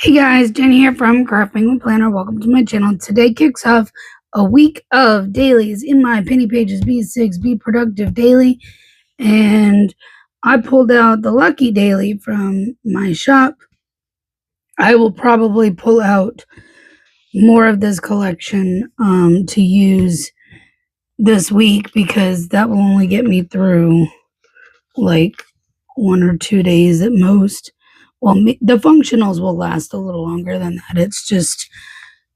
Hey guys, Jen here from Cheerful Planner. Welcome to my channel. Today kicks off a week of dailies in my Penny Pages B6 Be Productive Daily, and I pulled out the Lucky Daily from my shop. I will probably pull out more of this collection to use this week because that will only get me through like 1 or 2 days at most. Well, the functionals will last a little longer than that. It's just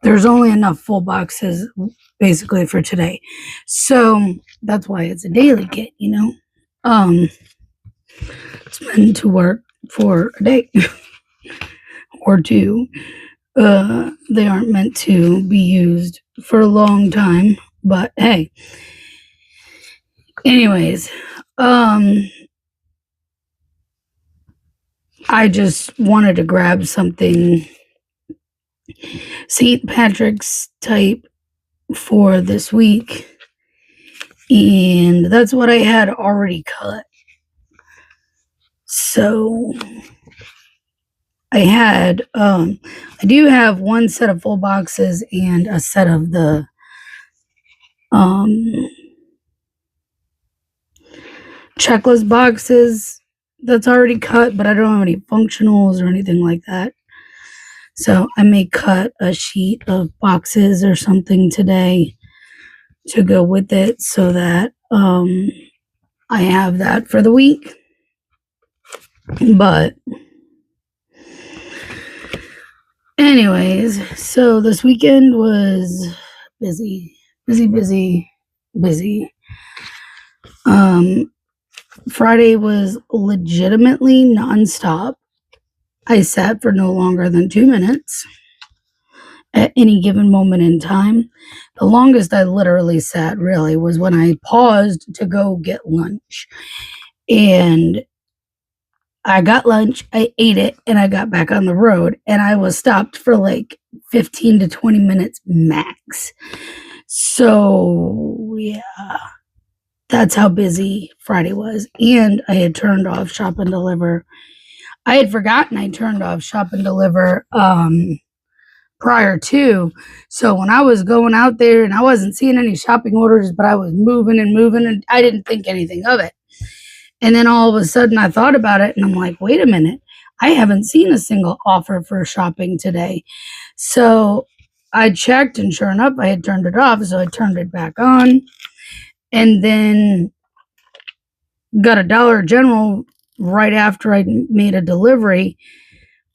there's only enough full boxes basically for today. So that's why it's a daily kit, It's meant to work for a day or two. They aren't meant to be used for a long time, but hey. Anyways, I just wanted to grab something St. Patrick's type for this week, and that's what I had already cut. So I do have one set of full boxes and a set of the checklist boxes that's already cut, but I don't have any functionals or anything like that. So I may cut a sheet of boxes or something today to go with it so that I have that for the week. But anyways, so this weekend was busy. Friday was legitimately nonstop. I sat for no longer than 2 minutes at any given moment in time. The longest I literally sat really was when I paused to go get lunch. And I got lunch, I ate it, and I got back on the road, and I was stopped for like 15 to 20 minutes max. So, yeah, that's how busy Friday was. And I had turned off Shop and Deliver. I had forgotten I turned off Shop and Deliver prior to. So when I was going out there and I wasn't seeing any shopping orders, but I was moving, and I didn't think anything of it. And then all of a sudden I thought about it and I'm like, wait a minute, I haven't seen a single offer for shopping today. So I checked and sure enough, I had turned it off. So I turned it back on and then got a Dollar General right after I made a delivery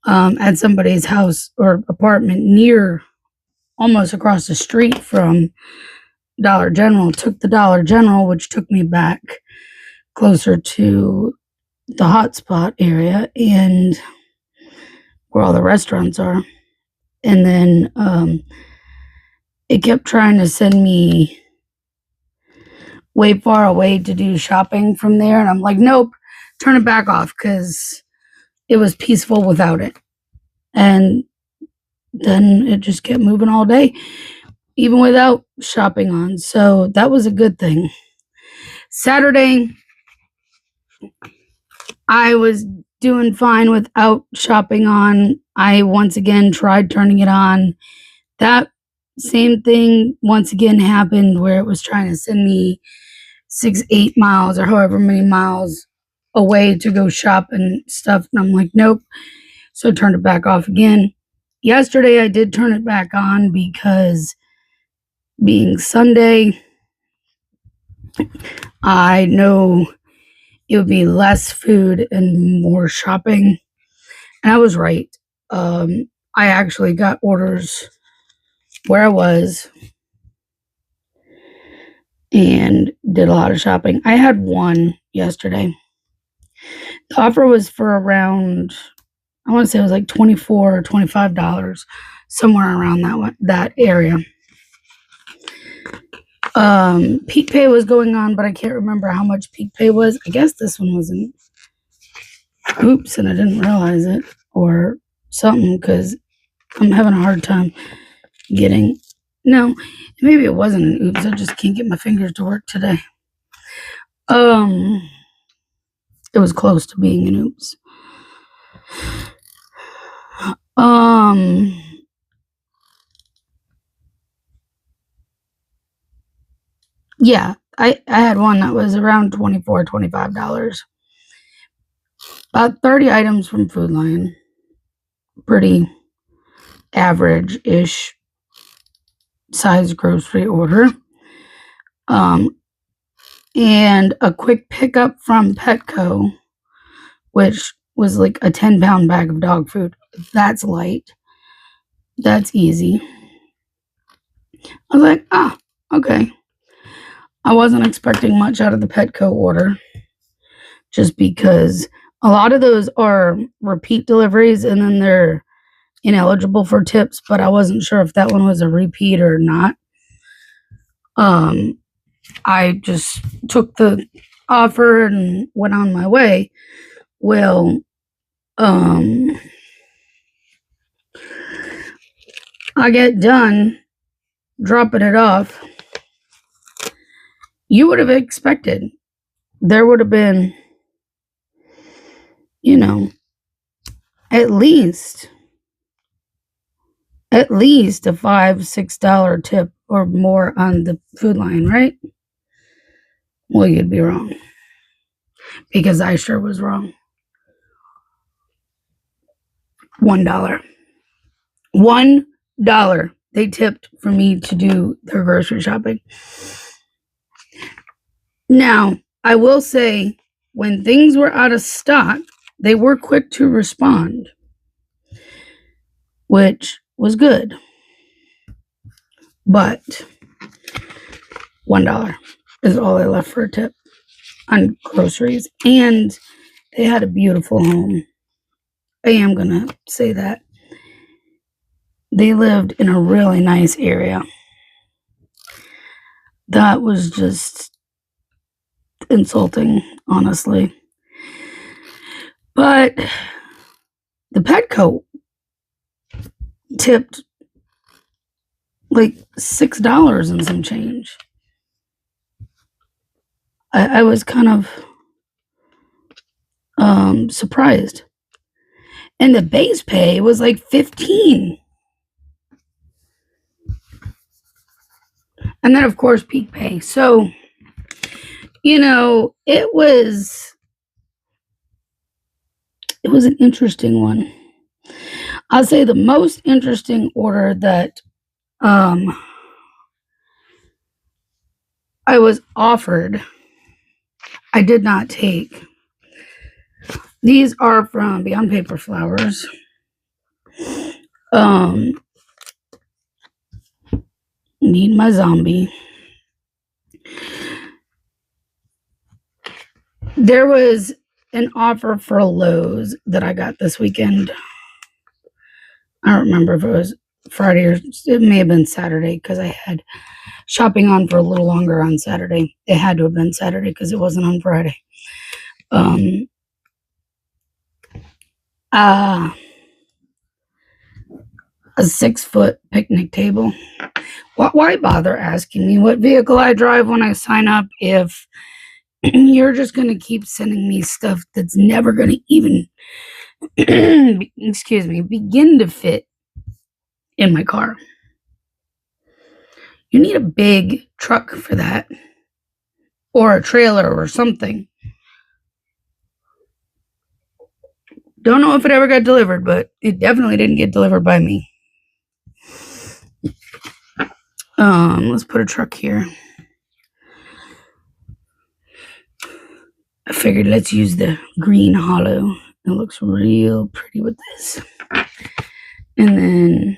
at somebody's house or apartment near almost across the street from Dollar General. Took the Dollar General, which took me back closer to the hotspot area and where all the restaurants are. And then it kept trying to send me way far away to do shopping from there. And I'm like, nope, turn it back off because it was peaceful without it. And then it just kept moving all day, even without shopping on. So that was a good thing. Saturday, I was doing fine without shopping on. I once again tried turning it on. That same thing once again happened where it was trying to send me 8 miles or however many miles away to go shop and stuff. And I'm like, nope. So I turned it back off again. Yesterday I did turn it back on because being Sunday, I know it would be less food and more shopping. And I was right. I actually got orders where I was and did a lot of shopping. I had one yesterday. The offer was for around, I want to say it was like $24 or $25, somewhere around that area. Peak Pay was going on, but I can't remember how much Peak Pay was. I guess this one wasn't. Oops, and I didn't realize it or something because I'm having a hard time getting. No, maybe it wasn't an oops. I just can't get my fingers to work today. It was close to being an oops. Yeah, I had one that was around $24, $25. About 30 items from Food Lion. Pretty average-ish size grocery order. And a quick pickup from Petco, which was like a 10-pound bag of dog food. That's light. That's easy. I was like, okay. I wasn't expecting much out of the Petco order, just because a lot of those are repeat deliveries and then they're ineligible for tips, but I wasn't sure if that one was a repeat or not. I just took the offer and went on my way. Well, I get done dropping it off. You would have expected there would have been, at least a $5-6 tip or more on the Food Lion, right? Well, you'd be wrong, because I sure was wrong. $1. $1 they tipped for me to do their grocery shopping. Now, I will say, when things were out of stock, they were quick to respond, which was good. But $1 is all I left for a tip on groceries. And they had a beautiful home. I am going to say that. They lived in a really nice area. That was just insulting, honestly. But the Petco tipped like $6 and some change. I was kind of surprised. And the base pay was like $15. And then, of course, peak pay. So, it was an interesting one. I'll say the most interesting order that I was offered, I did not take. These are from Beyond Paper Flowers. Need my zombie. There was an offer for Lowe's that I got this weekend. I don't remember if it was Friday or it may have been Saturday, because I had shopping on for a little longer on Saturday. It had to have been Saturday because it wasn't on Friday. A 6-foot picnic table. Why bother asking me what vehicle I drive when I sign up if you're just going to keep sending me stuff that's never going to even, begin to fit in my car? You need a big truck for that, or a trailer or something. Don't know if it ever got delivered, but it definitely didn't get delivered by me. Let's put a truck here. I figured let's use the green hollow. It looks real pretty with this. And then,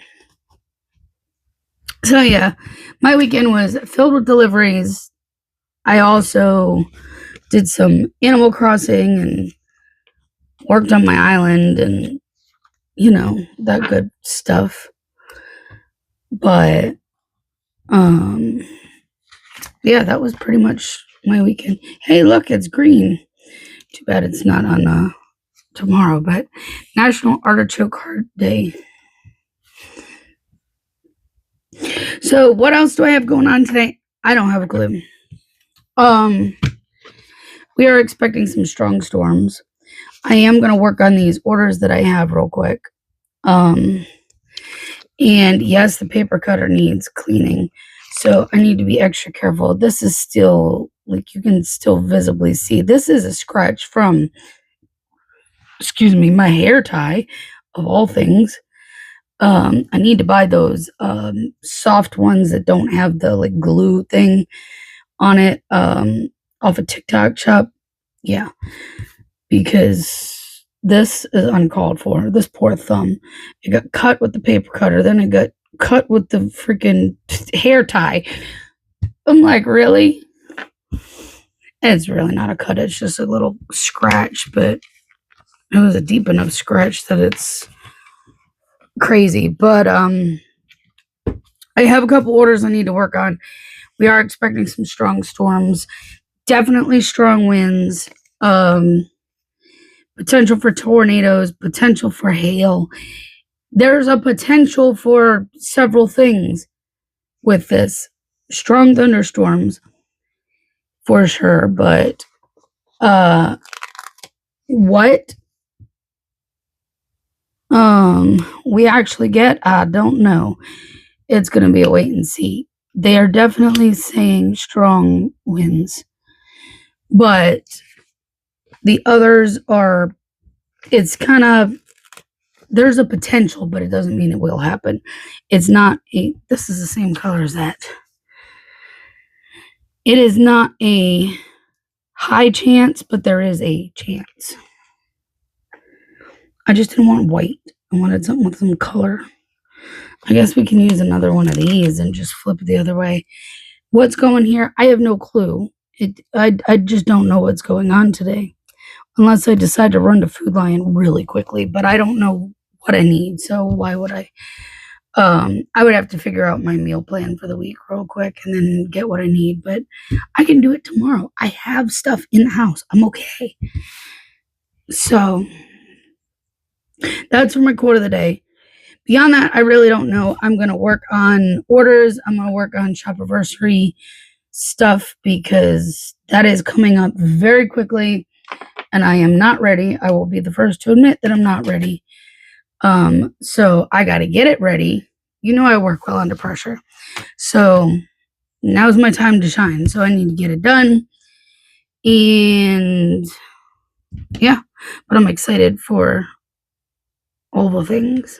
so yeah, my weekend was filled with deliveries. I also did some Animal Crossing and worked on my island and, that good stuff. But, yeah, that was pretty much my weekend. Hey, look, it's green. Too bad it's not on tomorrow, but National Artichoke Heart Day. So what else do I have going on today? I don't have a clue. We are expecting some strong storms. I am going to work on these orders that I have real quick. And yes, the paper cutter needs cleaning. So I need to be extra careful. This is still, like, you can still visibly see. This is a scratch from, my hair tie, of all things. I need to buy those soft ones that don't have the like glue thing on it off a TikTok shop. Yeah, because this is uncalled for. This poor thumb. It got cut with the paper cutter, then it got cut with the freaking hair tie. I'm like, really? It's really not a cut, it's just a little scratch, but it was a deep enough scratch that it's crazy. But I have a couple orders I need to work on. We are expecting some strong storms, definitely strong winds, potential for tornadoes, potential for hail. There's a potential for several things with this. Strong thunderstorms for sure, but what we actually get, I don't know. It's going to be a wait and see. They are definitely saying strong winds, but the others are, it's kind of, there's a potential, but it doesn't mean it will happen. It's not this is the same color as that. It is not a high chance, but there is a chance. I just didn't want white. I wanted something with some color. I guess we can use another one of these and just flip it the other way. What's going here? I have no clue. I just don't know what's going on today. Unless I decide to run to Food Lion really quickly, but I don't know what I need, so why would I? I would have to figure out my meal plan for the week real quick and then get what I need, but I can do it tomorrow. I have stuff in the house. I'm okay. So that's for my quote of the day. Beyond that, I really don't know. I'm going to work on orders. I'm going to work on Shopiversary stuff because that is coming up very quickly and I am not ready. I will be the first to admit that I'm not ready. So I got to get it ready. You know, I work well under pressure. So now's my time to shine. So I need to get it done. And yeah, but I'm excited for all the things.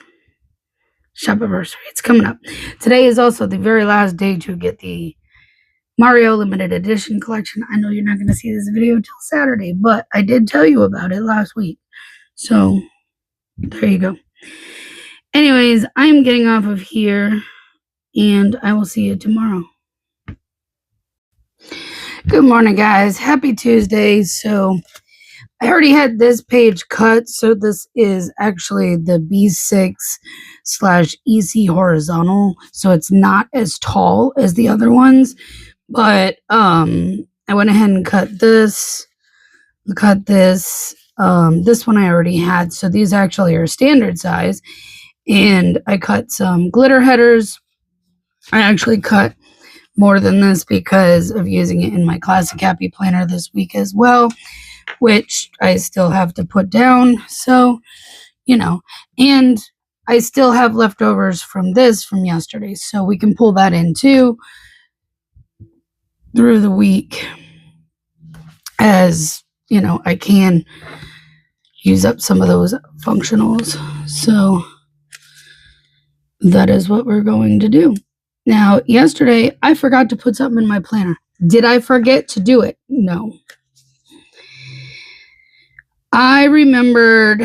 Shopiversary, it's coming up. Today is also the very last day to get the Mario limited edition collection. I know you're not going to see this video till Saturday, but I did tell you about it last week. So there you go. Anyways, I'm getting off of here and I will see you tomorrow. Good morning, guys. Happy Tuesday. So I already had this page cut. So this is actually the B6/EC horizontal. So it's not as tall as the other ones, but I went ahead and cut this. This one I already had. So these actually are standard size. And I cut some glitter headers. I actually cut more than this because of using it in my Classic Happy Planner this week as well, which I still have to put down. So, you know, and I still have leftovers from yesterday. So we can pull that in too through the week as, you know, I can use up some of those functionals. So that is what we're going to do. Now, yesterday, I forgot to put something in my planner. Did I forget to do it? No. I remembered,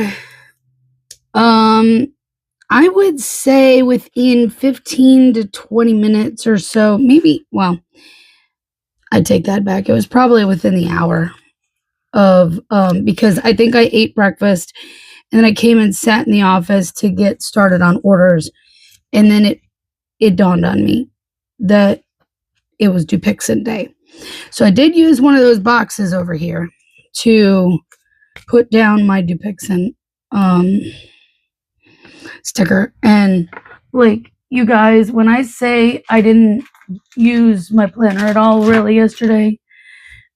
I would say within 15 to 20 minutes or so, maybe, well, I take that back. It was probably within the hour of, because I think I ate breakfast and then I came and sat in the office to get started on orders. And then it dawned on me that it was Dupixent day. So I did use one of those boxes over here to put down my Dupixent sticker. And like, you guys, when I say I didn't use my planner at all really yesterday,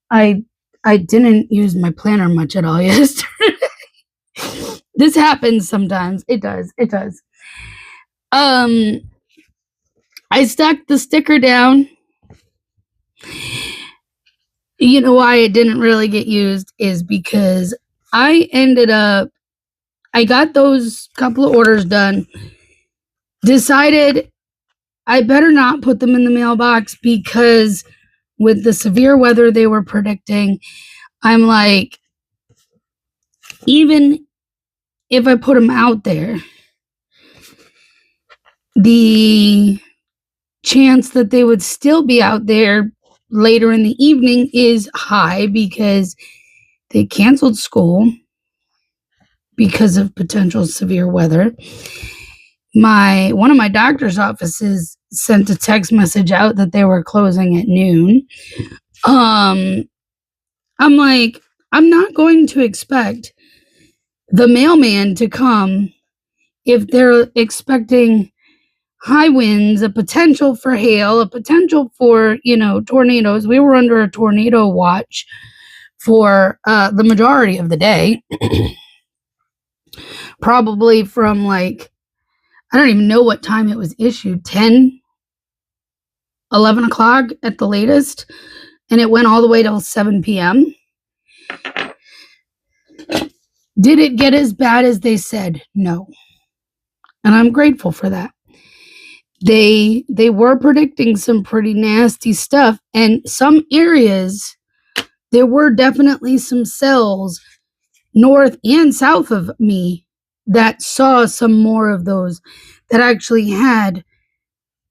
I didn't use my planner much at all yesterday. This happens sometimes. It does. I stuck the sticker down. You know why it didn't really get used is because I got those couple of orders done, decided I better not put them in the mailbox because with the severe weather they were predicting, I'm like, even if I put them out there, the chance that they would still be out there later in the evening is high because they canceled school because of potential severe weather. One of my doctor's offices sent a text message out that they were closing at noon. I'm like, I'm not going to expect the mailman to come if they're expecting high winds, a potential for hail, a potential for, tornadoes. We were under a tornado watch for the majority of the day. Probably from I don't even know what time it was issued, 10, 11 o'clock at the latest. And it went all the way till 7 p.m. Did it get as bad as they said? No. And I'm grateful for that. They were predicting some pretty nasty stuff. And some areas, there were definitely some cells north and south of me that saw some more of those that actually had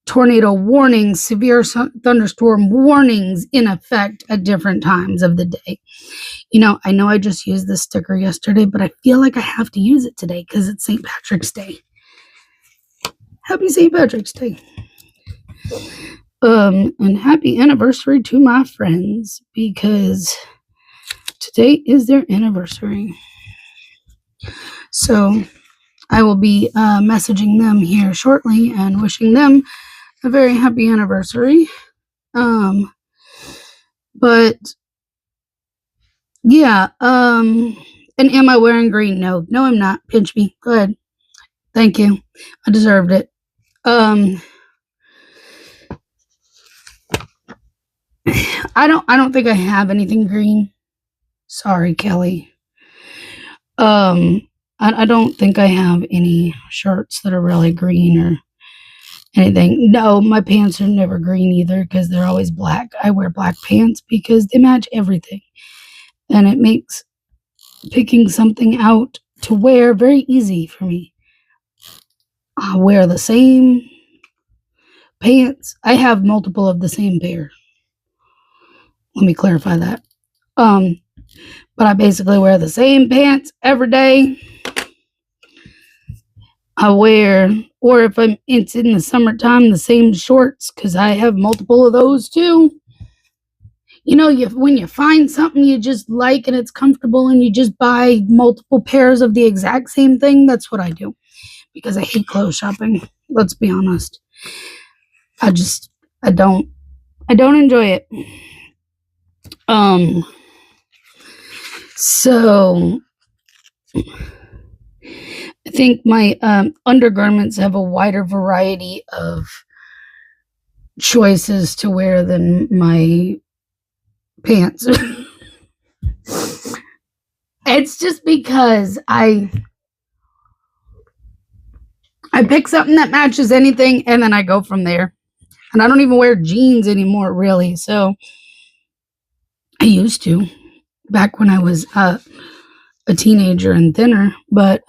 tornado warnings, severe thunderstorm warnings in effect at different times of the day. I know I just used this sticker yesterday, but I feel like I have to use it today because it's St. Patrick's Day. Happy St. Patrick's Day. And happy anniversary to my friends because today is their anniversary. So I will be messaging them here shortly and wishing them a very happy anniversary. But yeah, and am I wearing green? No, I'm not. Pinch me. Go ahead. Thank you. I deserved it. I don't think I have anything green. Sorry, Kelly. I don't think I have any shirts that are really green or anything. No, my pants are never green either because they're always black. I wear black pants because they match everything. And it makes picking something out to wear very easy for me. I wear the same pants. I have multiple of the same pair. Let me clarify that. But I basically wear the same pants every day. I wear, or if it's in the summertime, the same shorts because I have multiple of those too. When you find something you just like and it's comfortable and you just buy multiple pairs of the exact same thing, that's what I do because I hate clothes shopping. Let's be honest. I don't enjoy it. So I think my undergarments have a wider variety of choices to wear than my pants. It's just because I pick something that matches anything and then I go from there. And I don't even wear jeans anymore, really. So I used to back when I was a teenager and thinner, but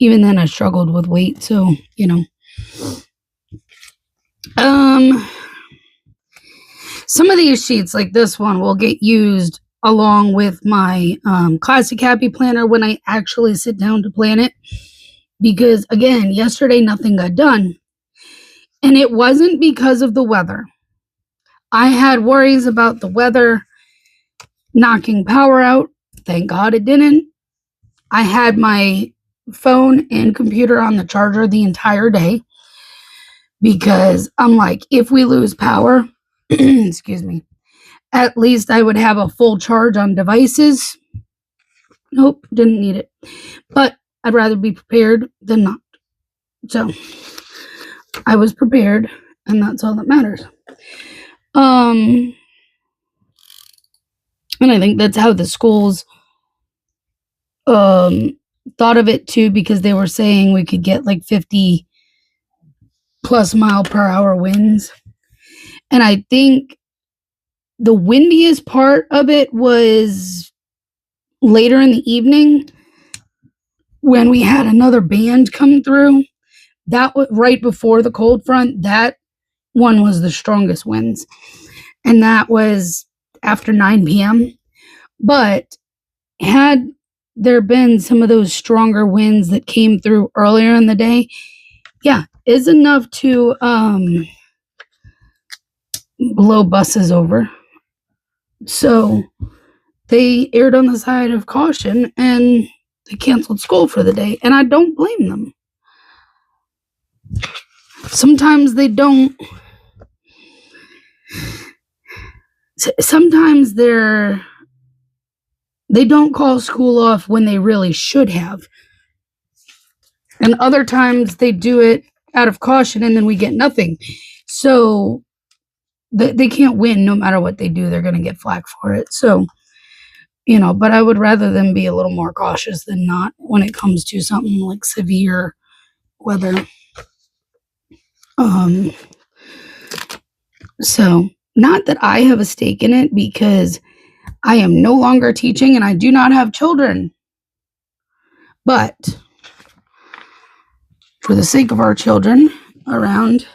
even then I struggled with weight. So, some of these sheets like this one will get used along with my classic happy planner when I actually sit down to plan it. Because again, yesterday nothing got done. And it wasn't because of the weather. I had worries about the weather knocking power out. Thank God it didn't. I had my phone and computer on the charger the entire day because I'm like, if we lose power, excuse me, at least I would have a full charge on devices. Nope, didn't need it. But I'd rather be prepared than not. So I was prepared, and that's all that matters. And I think that's how the schools thought of it too, because they were saying we could get like 50 plus mile per hour winds. And I think the windiest part of it was later in the evening when we had another band come through. That was right before the cold front. That one was the strongest winds. And that was after 9 p.m. But had there been some of those stronger winds that came through earlier in the day, yeah, is enough to blow buses over. So they erred on the side of caution and they canceled school for the day. And I don't blame them. Sometimes they don't. Sometimes they don't call school off when they really should have. And other times they do it out of caution and then we get nothing. So they can't win no matter what they do. They're going to get flack for it. So, but I would rather them be a little more cautious than not when it comes to something like severe weather. So not that I have a stake in it, because I am no longer teaching and I do not have children. But for the sake of our children around,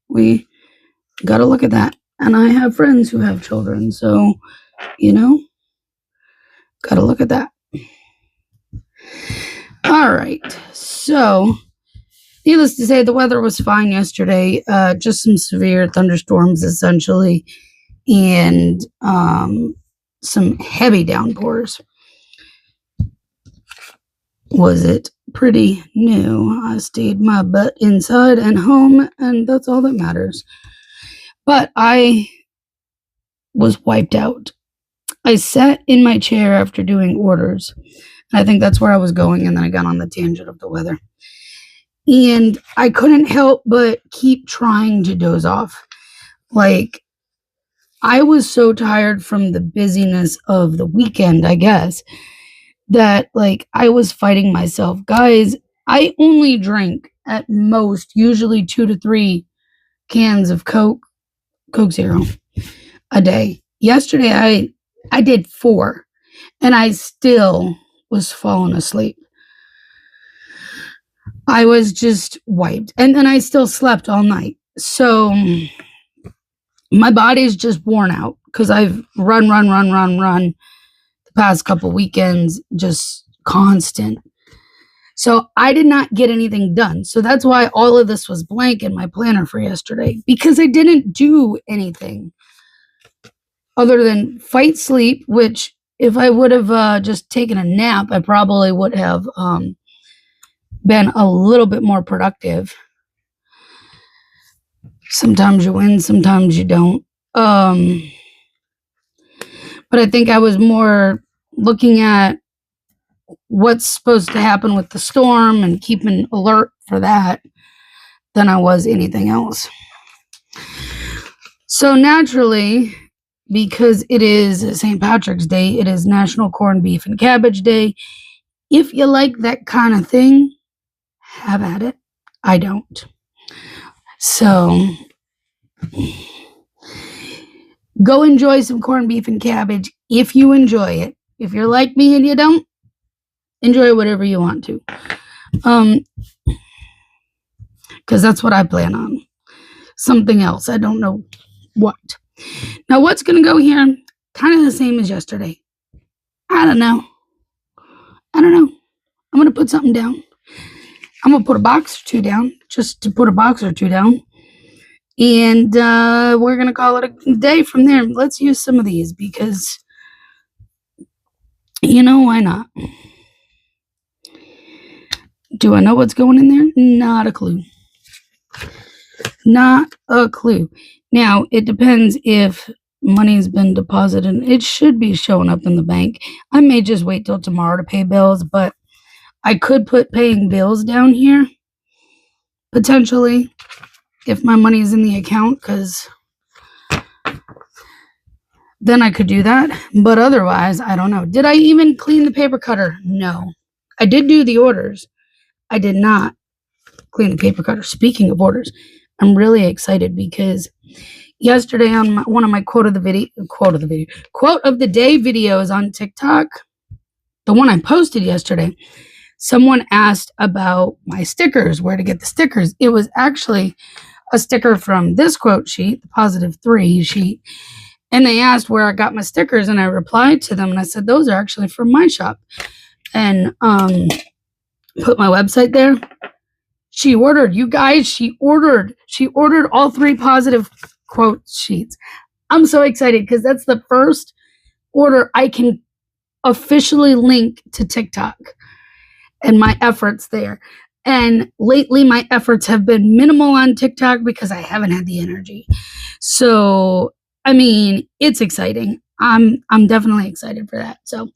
we got to look at that. And I have friends who have children. So, got to look at that. All right. So, needless to say, the weather was fine yesterday. Just some severe thunderstorms, essentially, and some heavy downpours. Was it pretty? No, I stayed my butt inside and home, and that's all that matters. But I was wiped out. I sat in my chair after doing orders. I think that's where I was going, and then I got on the tangent of the weather. And I couldn't help but keep trying to doze off. Like, I was so tired from the busyness of the weekend, I guess, that I was fighting myself. Guys, I only drink at most usually 2 to 3 cans of Coke Zero a day. Yesterday I did 4 and I still was falling asleep. I was just wiped, and then I still slept all night. So my body's just worn out because I've run the past couple weekends, just constant. So I did not get anything done. So that's why all of this was blank in my planner for yesterday, because I didn't do anything other than fight sleep, which if I would have just taken a nap, I probably would have been a little bit more productive. Sometimes you win, sometimes you don't. But I think I was more looking at what's supposed to happen with the storm and keeping alert for that than I was anything else. So naturally, because it is St. Patrick's Day, it is National Corned Beef and Cabbage Day. If you like that kind of thing, have at it. I don't. So go enjoy some corned beef and cabbage if you enjoy it. If you're like me and you don't, enjoy whatever you want to. Because that's what I plan on. Something else. I don't know what. Now, what's going to go here? Kind of the same as yesterday. I don't know. I'm going to put something down. I'm going to put a box or two down, just to put a box or two down. And we're going to call it a day from there. Let's use some of these because, why not? Do I know what's going in there? Not a clue. Not a clue. Now, it depends if money's been deposited. It should be showing up in the bank. I may just wait till tomorrow to pay bills, but I could put paying bills down here. potentially, if my money is in the account, because then I could do that. But otherwise, I don't know. Did I even clean the paper cutter? No. I did do the orders. I did not clean the paper cutter. Speaking of orders, I'm really excited because yesterday on one of my quote of the day videos on TikTok, the one I posted yesterday, someone asked about my stickers, where to get the stickers. It was actually a sticker from this quote sheet, the +3 sheet. And they asked where I got my stickers, and I replied to them and I said, those are actually from my shop. And put my website there. She ordered, you guys, she ordered all 3 positive quote sheets. I'm so excited because that's the first order I can officially link to TikTok and my efforts there. And lately my efforts have been minimal on TikTok because I haven't had the energy. So, I mean, it's exciting. I'm definitely excited for that. So,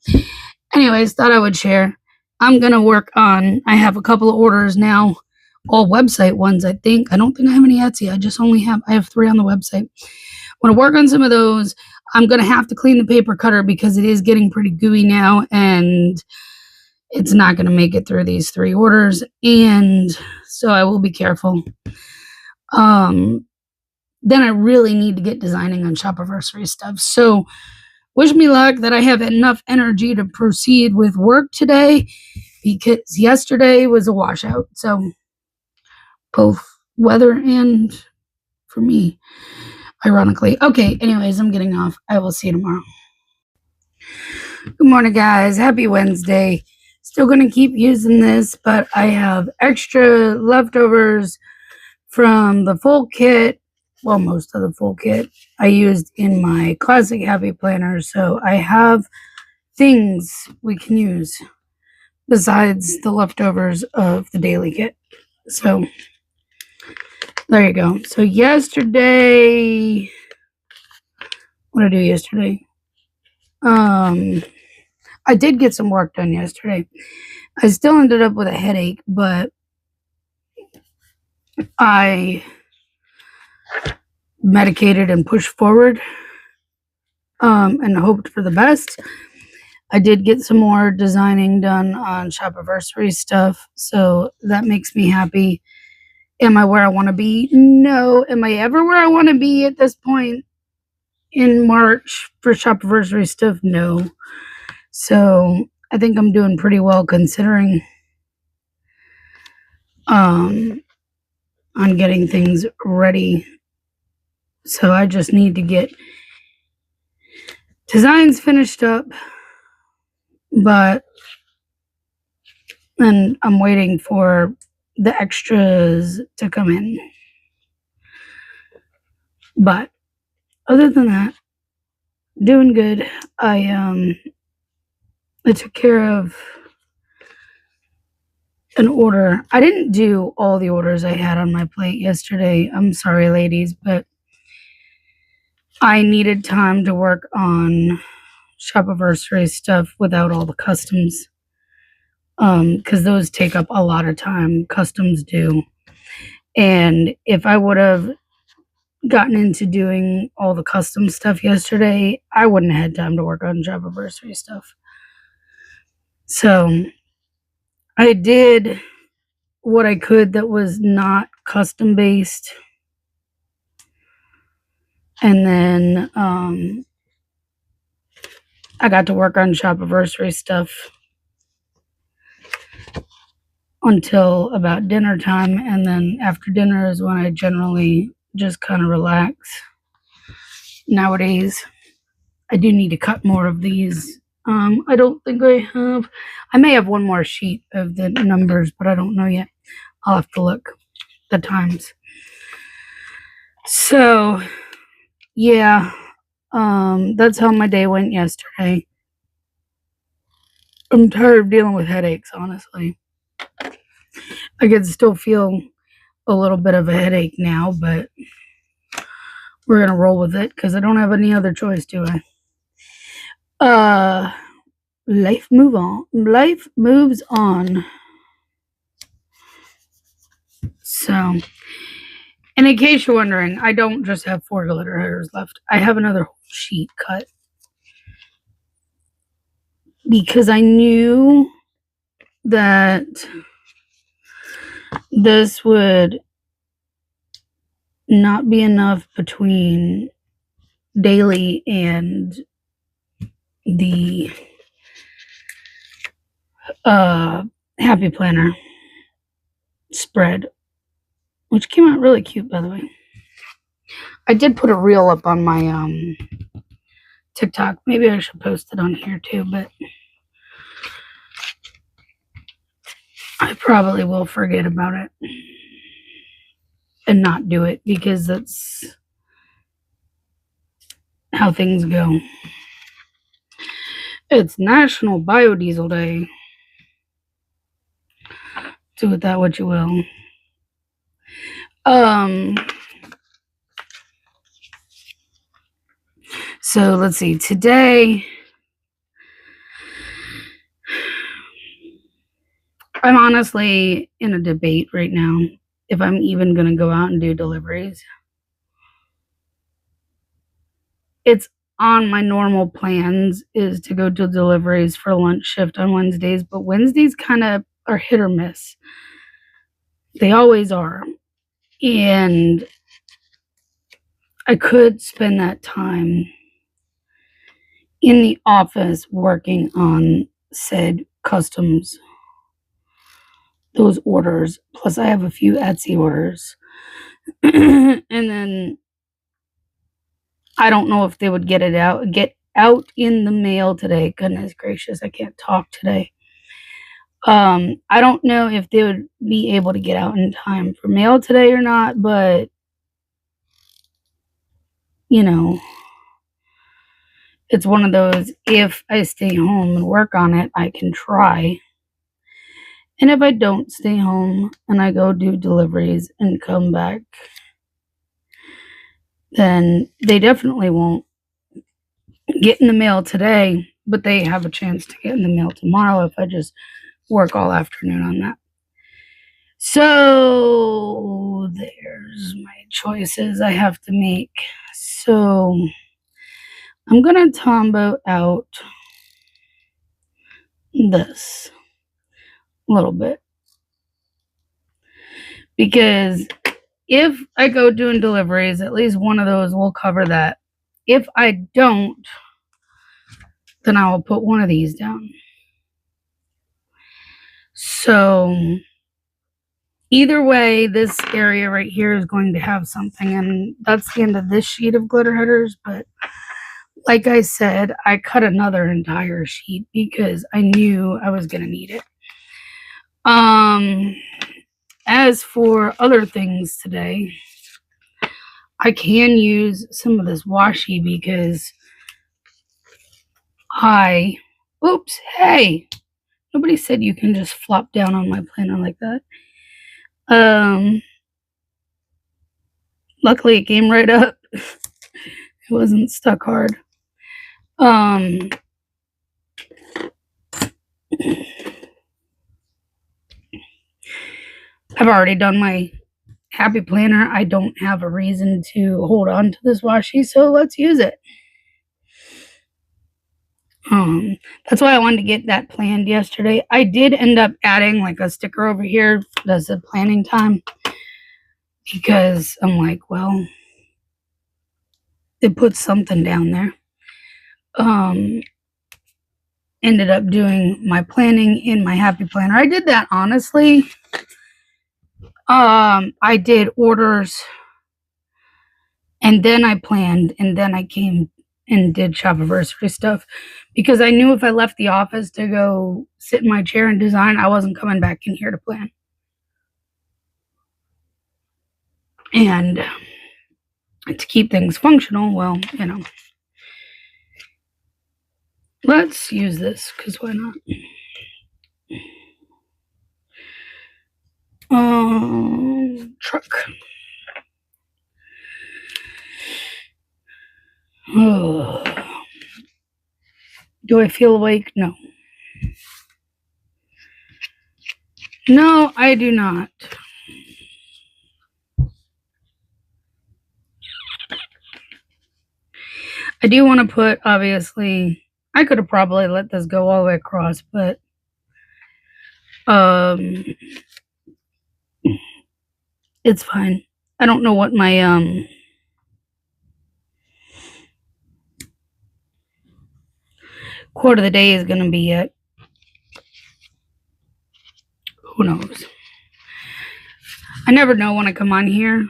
anyways, thought I would share. I'm going to work on, I have a couple of orders now, all website ones, I think. I don't think I have any Etsy. I have 3 on the website. I'm going to work on some of those. I'm going to have to clean the paper cutter because it is getting pretty gooey now and it's not going to make it through these 3 orders. And so I will be careful. Then I really need to get designing on Shopify stuff. So wish me luck that I have enough energy to proceed with work today because yesterday was a washout. So both weather and for me, ironically. Okay, anyways, I'm getting off. I will see you tomorrow. Good morning, guys. Happy Wednesday. Still going to keep using this, but I have extra leftovers from the full kit. Well, most of the full kit I used in my classic happy planner. So I have things we can use besides the leftovers of the daily kit. So there you go. So yesterday, what did I do yesterday? I did get some work done yesterday. I still ended up with a headache, but I medicated and pushed forward and hoped for the best. I did get some more designing done on Shopify stuff, so that makes me happy. Am I where I want to be? No. Am I ever where I want to be at this point in March for Shopify stuff? No. So I think I'm doing pretty well considering on getting things ready. So I just need to get designs finished up, and I'm waiting for the extras to come in. But other than that, doing good. I took care of an order. I didn't do all the orders I had on my plate yesterday. I'm sorry, ladies, but I needed time to work on Shopify stuff without all the customs. Because those take up a lot of time. Customs do. And if I would have gotten into doing all the custom stuff yesterday, I wouldn't have had time to work on Shopify stuff. So I did what I could that was not custom based. And then I got to work on Shopify stuff until about dinner time. And then after dinner is when I generally just kind of relax. Nowadays, I do need to cut more of these. I don't think I may have one more sheet of the numbers, but I don't know yet. I'll have to look the times. So, yeah, that's how my day went yesterday. I'm tired of dealing with headaches, honestly. I can still feel a little bit of a headache now, but we're going to roll with it because I don't have any other choice, do I? Life moves on. So, and in case you're wondering, I don't just have 4 glitter headers left. I have another whole sheet cut. Because I knew that this would not be enough between daily and the Happy Planner spread, which came out really cute, by the way. I did put a reel up on my TikTok. Maybe I should post it on here too, but I probably will forget about it and not do it because that's how things go. It's National Biodiesel Day. Do with that what you will. So let's see. Today, I'm honestly in a debate right now if I'm even going to go out and do deliveries. It's on my normal plans is to go do deliveries for lunch shift on Wednesdays, but Wednesdays kind of are hit or miss. They always are. And I could spend that time in the office working on said customs, those orders. Plus, I have a few Etsy orders. And then I don't know if they would get out in the mail today. Goodness gracious, I can't talk today. I don't know if they would be able to get out in time for mail today or not, but you know, it's one of those, if I stay home and work on it, I can try. And if I don't stay home and I go do deliveries and come back, then they definitely won't get in the mail today, but they have a chance to get in the mail tomorrow if I just work all afternoon on that. So there's my choices I have to make. So I'm going to Tombow out this a little bit. Because if I go doing deliveries, at least one of those will cover that. If I don't, then I will put one of these down. So either way, this area right here is going to have something, and that's the end of this sheet of glitter headers. But like I said, I cut another entire sheet because I knew I was going to need it. As for other things today, I can use some of this washi because hey, nobody said you can just flop down on my planner like that. Luckily it came right up. It wasn't stuck hard. I've already done my Happy Planner. I don't have a reason to hold on to this washi, so let's use it. That's why I wanted to get that planned yesterday. I did end up adding like a sticker over here that said planning time because I'm like, well, it puts something down there. Ended up doing my planning in my Happy Planner. I did that honestly. I did orders and then I planned and then I came and did Shopiversary stuff because I knew if I left the office to go sit in my chair and design, I wasn't coming back in here to plan. And to keep things functional, well, let's use this because why not? Truck. Oh. Do I feel awake? No. No, I do not. I do want to put, obviously, I could have probably let this go all the way across, but it's fine. I don't know what my quote of the day is going to be yet. Who knows? I never know when I come on here.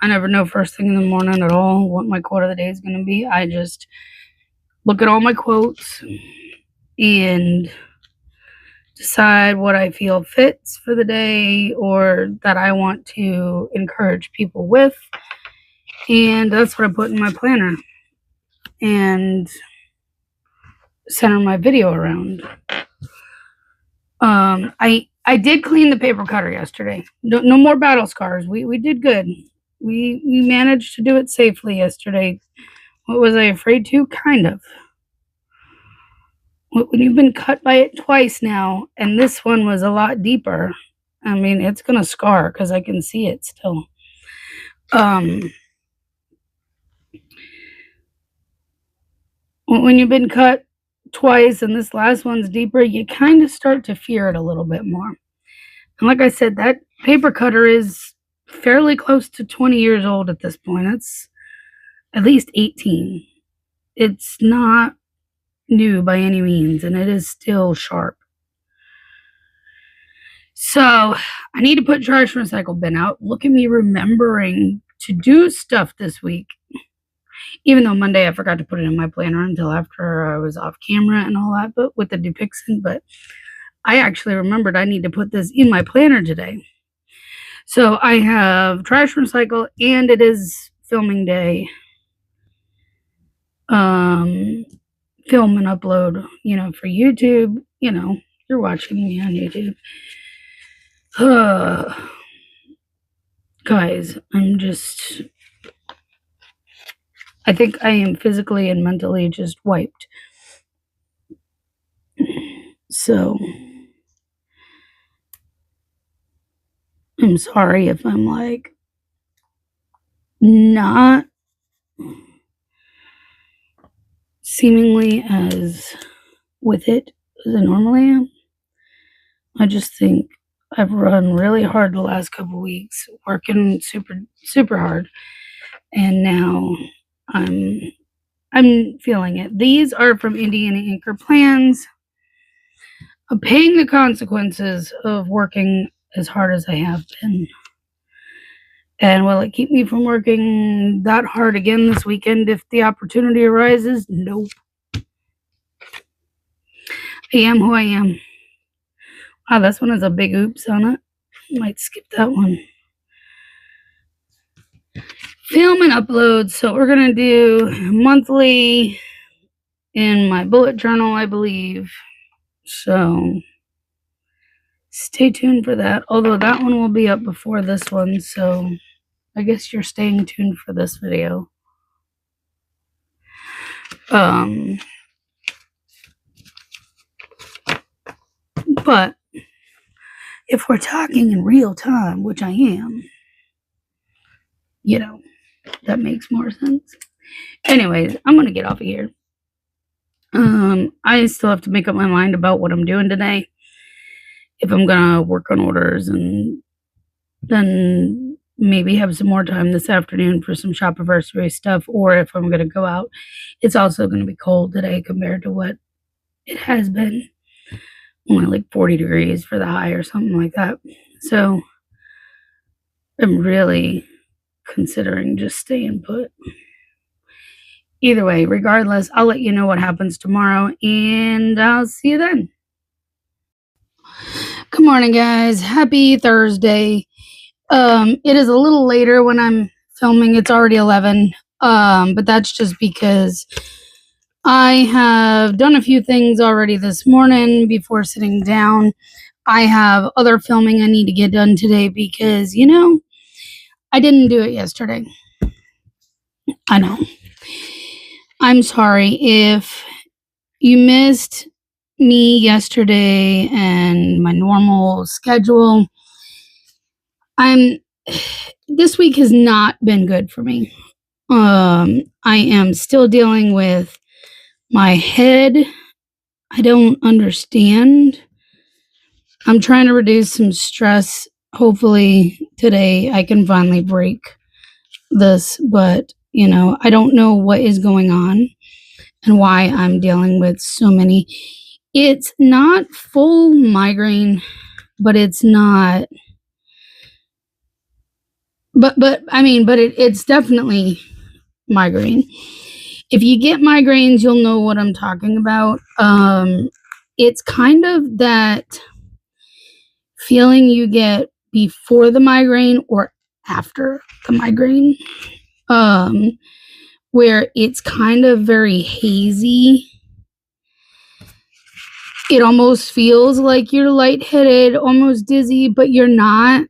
I never know first thing in the morning at all what my quote of the day is going to be. I just look at all my quotes and decide what I feel fits for the day or that I want to encourage people with. And that's what I put in my planner and center my video around. I did clean the paper cutter yesterday. No more battle scars. We did good. We managed to do it safely yesterday. What was I afraid to? Kind of. When you've been cut by it twice now, and this one was a lot deeper, I mean, it's gonna scar because I can see it still. When you've been cut twice and this last one's deeper, you kind of start to fear it a little bit more. And like I said, that paper cutter is fairly close to 20 years old at this point. It's at least 18. It's not new by any means, and it is still sharp. So I need to put trash and recycle bin out. Look at me remembering to do stuff this week. Even though Monday I forgot to put it in my planner until after I was off camera and all that, but with the depiction. But I actually remembered I need to put this in my planner today. So I have trash and recycle, and it is filming day. Film and upload, for YouTube. You're watching me on YouTube. Guys, I think I am physically and mentally just wiped. So I'm sorry if I'm like not seemingly as with it as I normally am. I just think I've run really hard the last couple weeks, working super hard, and now I'm feeling it. These are from Indiana Anchor Plans. I'm paying the consequences of working as hard as I have been. And will it keep me from working that hard again this weekend if the opportunity arises? Nope. I am who I am. Wow, this one has a big oops on it. Might skip that one. Film and upload. So we're going to do monthly in my bullet journal, I believe. So stay tuned for that. Although that one will be up before this one. So I guess you're staying tuned for this video. But if we're talking in real time, which I am, that makes more sense. Anyways, I'm going to get off of here. I still have to make up my mind about what I'm doing today. If I'm going to work on orders and then maybe have some more time this afternoon for some shop-anniversary stuff, or if I'm going to go out. It's also going to be cold today compared to what it has been. Only like 40 degrees for the high or something like that. So I'm really considering just staying put. Either way, regardless, I'll let you know what happens tomorrow, and I'll see you then. Good morning, guys. Happy Thursday. It is a little later when I'm filming. It's already 11. But that's just because I have done a few things already this morning before sitting down. I have other filming I need to get done today because, I didn't do it yesterday. I know. I'm sorry if you missed me yesterday and my normal schedule. This week has not been good for me. I am still dealing with my head. I don't understand. I'm trying to reduce some stress. Hopefully today I can finally break this, but I don't know what is going on and why I'm dealing with so many. It's not full migraine, but it's not but I mean, but it's definitely migraine. If you get migraines, you'll know what I'm talking about. It's kind of that feeling you get before the migraine or after the migraine, um, where it's kind of very hazy. It almost feels like you're lightheaded, almost dizzy, but you're not.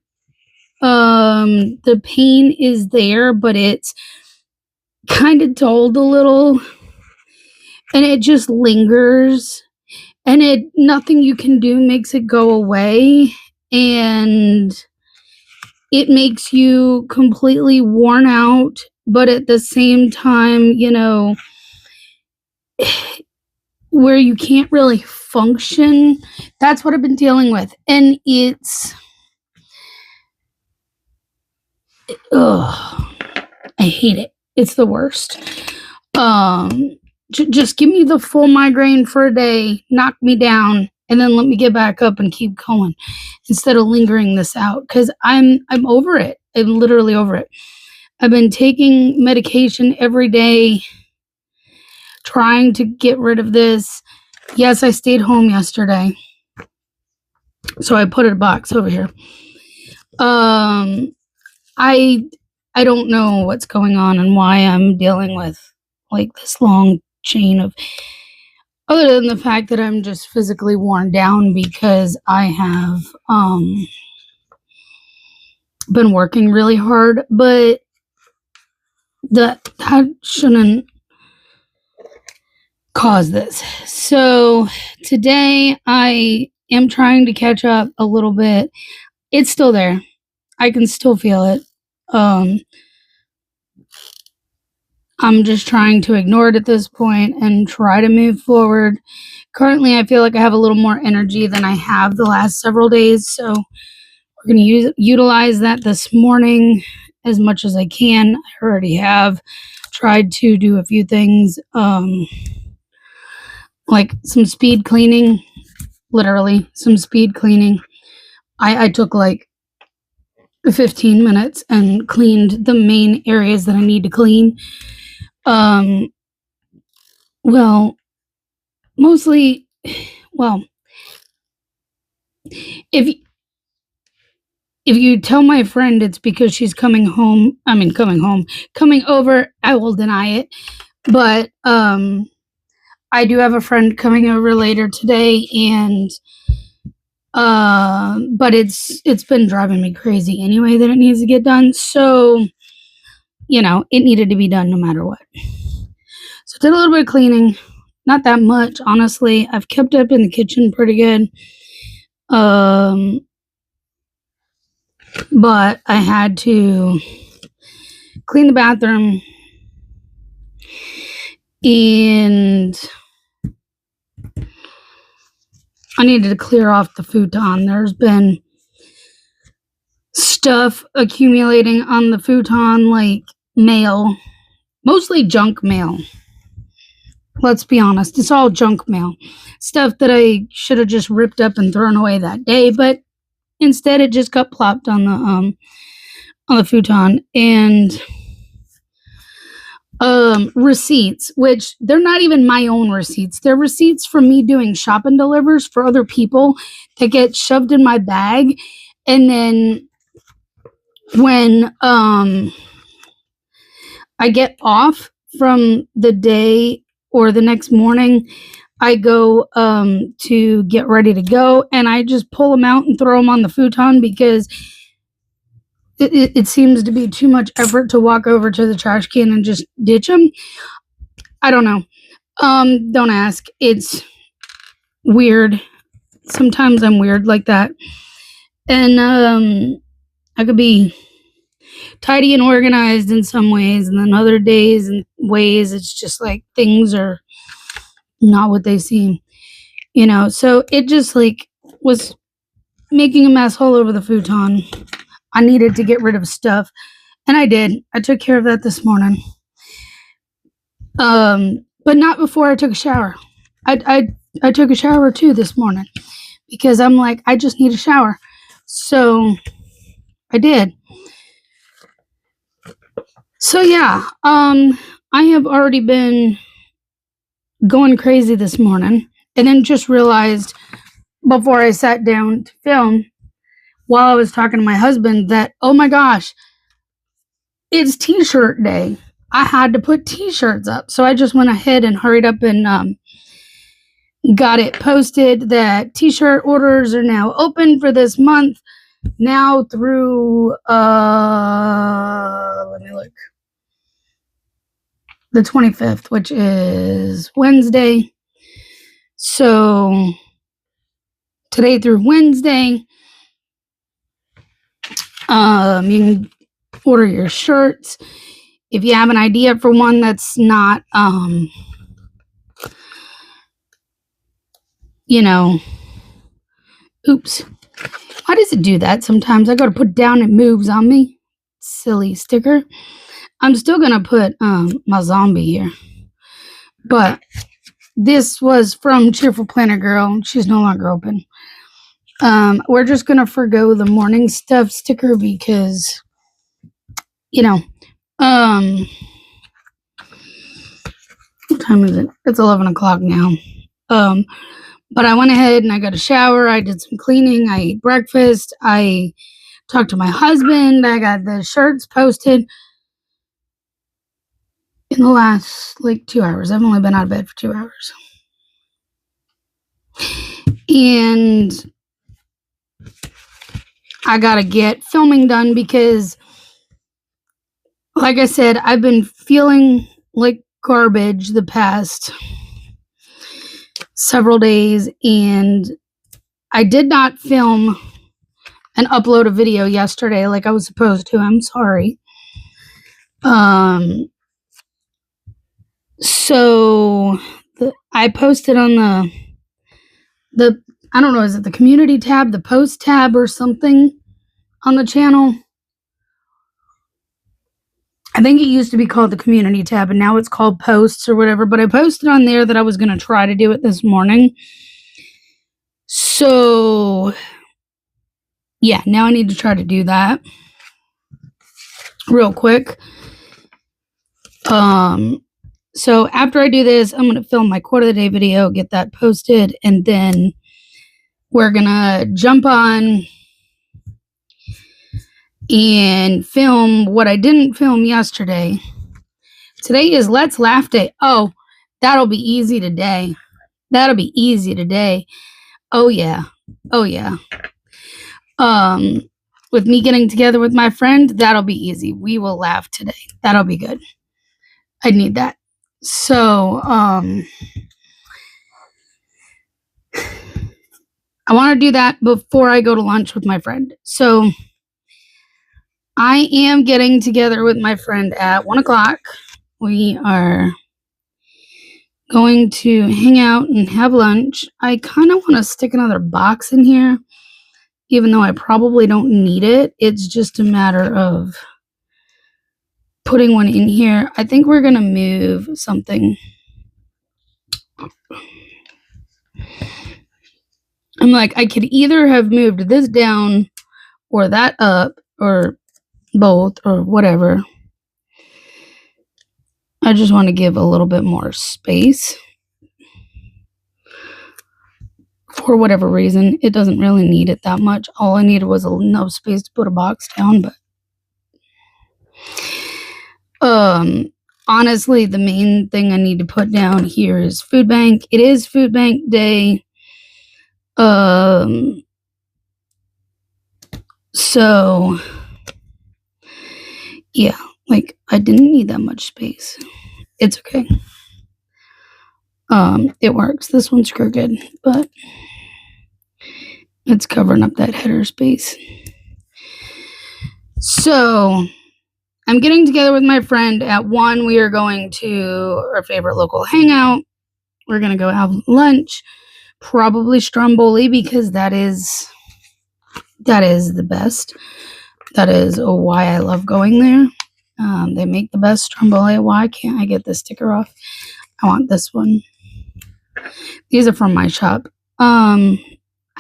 The pain is there, but it's kind of dulled a little, and it just lingers, and nothing you can do makes it go away, and it makes you completely worn out, but at the same time, where you can't really function. That's what I've been dealing with, and ugh, I hate it. It's the worst. Just give me the full migraine for a day, knock me down, and then let me get back up and keep going instead of lingering this out, because I'm over it. I'm literally over it. I've been taking medication every day, trying to get rid of this. Yes, I stayed home yesterday, so I put a box over here. I don't know what's going on and why I'm dealing with like this long chain of, other than the fact that I'm just physically worn down because I have been working really hard, but that shouldn't cause this. So today I am trying to catch up a little bit. It's still there. I can still feel it. I'm just trying to ignore it at this point and try to move forward. Currently, I feel like I have a little more energy than I have the last several days, so we're going to utilize that this morning as much as I can. I already have tried to do a few things, like some speed cleaning, literally some speed cleaning. I took like 15 minutes and cleaned the main areas that I need to clean. Well, mostly, well, if you tell my friend it's because she's coming over, I will deny it. But I do have a friend coming over later today, and but it's been driving me crazy anyway that it needs to get done. So, it needed to be done no matter what. So I did a little bit of cleaning, not that much, honestly. I've kept up in the kitchen pretty good. But I had to clean the bathroom, and I needed to clear off the futon. There's been stuff accumulating on the futon, like mail, mostly junk mail. Let's be honest, it's all junk mail. Stuff that I should have just ripped up and thrown away that day, but instead it just got plopped on the futon. And receipts, which they're not even my own receipts. They're receipts from me doing shop and delivers for other people that get shoved in my bag. And then when I get off from the day or the next morning, I go to get ready to go, and I just pull them out and throw them on the futon because it seems to be too much effort to walk over to the trash can and just ditch them. I don't know. Don't ask. It's weird. Sometimes I'm weird like that. And I could be tidy and organized in some ways, and then other days and ways it's just like things are not what they seem, so it just like was making a mess all over the futon. I needed to get rid of stuff, and I did. I took care of that this morning, but not before I took a shower. I took a shower too this morning because I'm like, I just need a shower, so I did. So yeah, I have already been going crazy this morning, and then just realized before I sat down to film, while I was talking to my husband, that, oh my gosh, it's t-shirt day. I had to put t-shirts up, so I just went ahead and hurried up and got it posted that t-shirt orders are now open for this month, now through let me look, the 25th, which is Wednesday. So today through Wednesday, you can order your shirts. If you have an idea for one that's not, oops. Why does it do that sometimes? I go to put down, it moves on me. Silly sticker. I'm still going to put my zombie here. But this was from Cheerful Planner Girl. She's no longer open. We're just going to forgo the morning stuff sticker because, what time is it? It's 11 o'clock now. But I went ahead and I got a shower. I did some cleaning. I ate breakfast. I talked to my husband. I got the shirts posted in the last 2 hours. I've only been out of bed for 2 hours. And I gotta get filming done because, like I said, I've been feeling like garbage the past several days, and I did not film and upload a video yesterday like I was supposed to. I'm sorry. So I posted on the I don't know, is it the community tab, the post tab or something on the channel? I think it used to be called the community tab, and now it's called posts or whatever, but I posted on there that I was going to try to do it this morning. So yeah, now I need to try to do that real quick. So after I do this, I'm going to film my quote of the day video, get that posted, and then we're going to jump on and film what I didn't film yesterday. Today is Let's Laugh Day. Oh, that'll be easy today. That'll be easy today. Oh yeah. Oh yeah. With me getting together with my friend, that'll be easy. We will laugh today. That'll be good. I need that. So, I want to do that before I go to lunch with my friend. So, I am getting together with my friend at 1 o'clock. We are going to hang out and have lunch. I kind of want to stick another box in here, even though I probably don't need it. It's just a matter of putting one in here. I think we're going to move something. I'm like, I could either have moved this down or that up or both or whatever. I just want to give a little bit more space. For whatever reason, it doesn't really need it that much. All I needed was enough space to put a box down, but honestly, the main thing I need to put down here is food bank. It is food bank day. So yeah, like I didn't need that much space. It's okay. It works. This one's crooked, but it's covering up that header space. So I'm getting together with my friend at 1. We are going to our favorite local hangout. We're going to go have lunch, probably Stromboli, because that is the best. That is why I love going there. They make the best Stromboli. Why can't I get this sticker off? I want this one. These are from my shop. I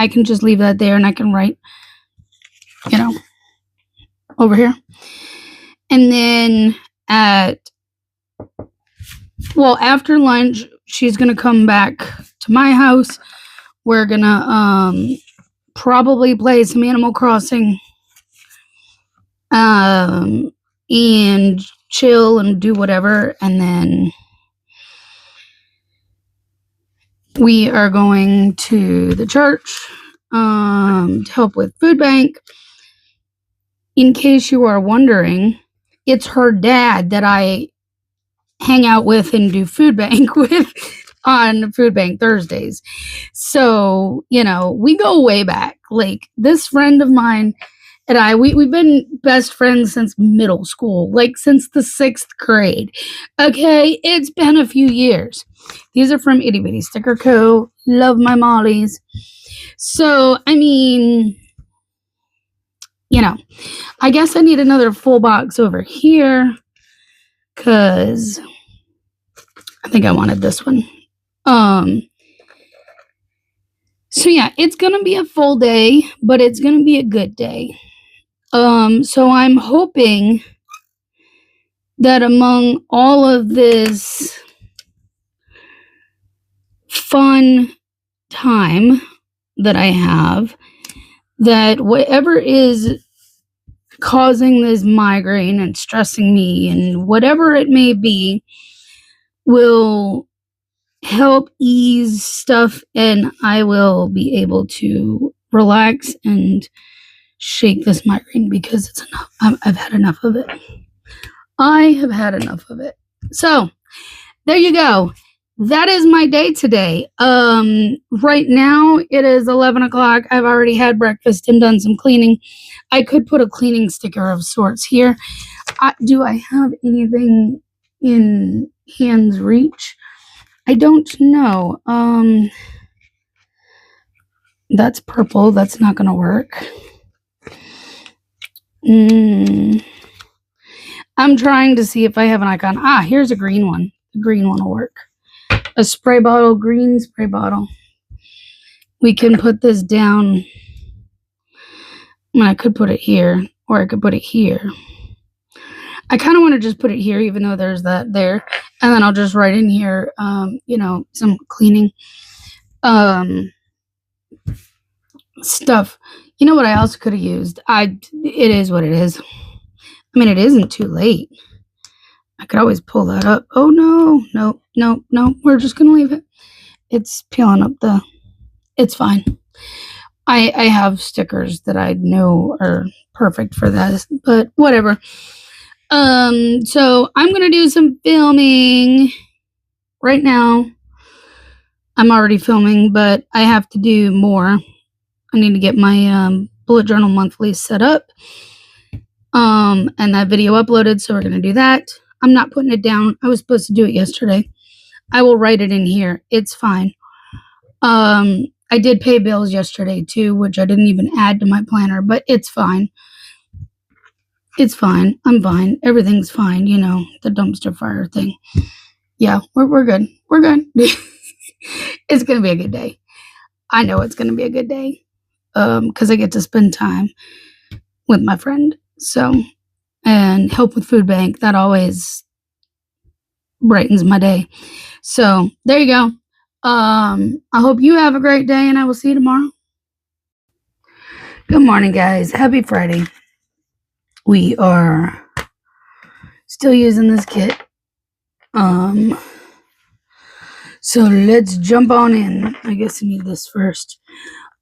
can just leave that there and I can write, over here. And then after lunch, she's going to come back to my house. We're going to probably play some Animal Crossing and chill and do whatever. And then we are going to the church to help with food bank. In case you are wondering, it's her dad that I hang out with and do food bank with on Food Bank Thursdays. So, we go way back. Like, this friend of mine and I, we've been best friends since middle school, like since the 6th grade. Okay, it's been a few years. These are from Itty Bitty Sticker Co. Love my Mollies. So, I mean, I guess I need another full box over here because I think I wanted this one. So yeah, it's gonna be a full day, but it's gonna be a good day. So I'm hoping that among all of this fun time that I have, that whatever is causing this migraine and stressing me and whatever it may be will help ease stuff, and I will be able to relax and shake this migraine because it's enough. I've had enough of it. I have had enough of it. So there you go. That is my day today. Right now it is 11 o'clock. I've already had breakfast and done some cleaning. I could put a cleaning sticker of sorts here. Do I have anything in hand's reach? I don't know. That's purple. That's not going to work. I'm trying to see if I have an icon. Here's a green one. The green one will work. A spray bottle, green spray bottle. We can put this down. I could put it here, or I could put it here. I kind of want to just put it here, even though there's that there. And then I'll just write in here, some cleaning stuff. You know what I also could have used? It is what it is. I mean, it isn't too late. I could always pull that up. Oh, no. We're just going to leave it. It's peeling up it's fine. I have stickers that I know are perfect for this, but whatever. So I'm going to do some filming right now. I'm already filming, but I have to do more. I need to get my bullet journal monthly set up. And that video uploaded, so we're going to do that. I'm not putting it down. I was supposed to do it yesterday. I will write it in here. It's fine. I did pay bills yesterday too, which I didn't even add to my planner, but it's fine. It's fine. I'm fine. Everything's fine. The dumpster fire thing. Yeah, we're good. We're good. It's going to be a good day. I know it's going to be a good day. Because I get to spend time with my friend. So, and help with food bank. That always brightens my day. So there you go. I hope you have a great day, and I will see you tomorrow. Good morning, guys. Happy Friday. We are still using this kit. So let's jump on in. I guess I need this first.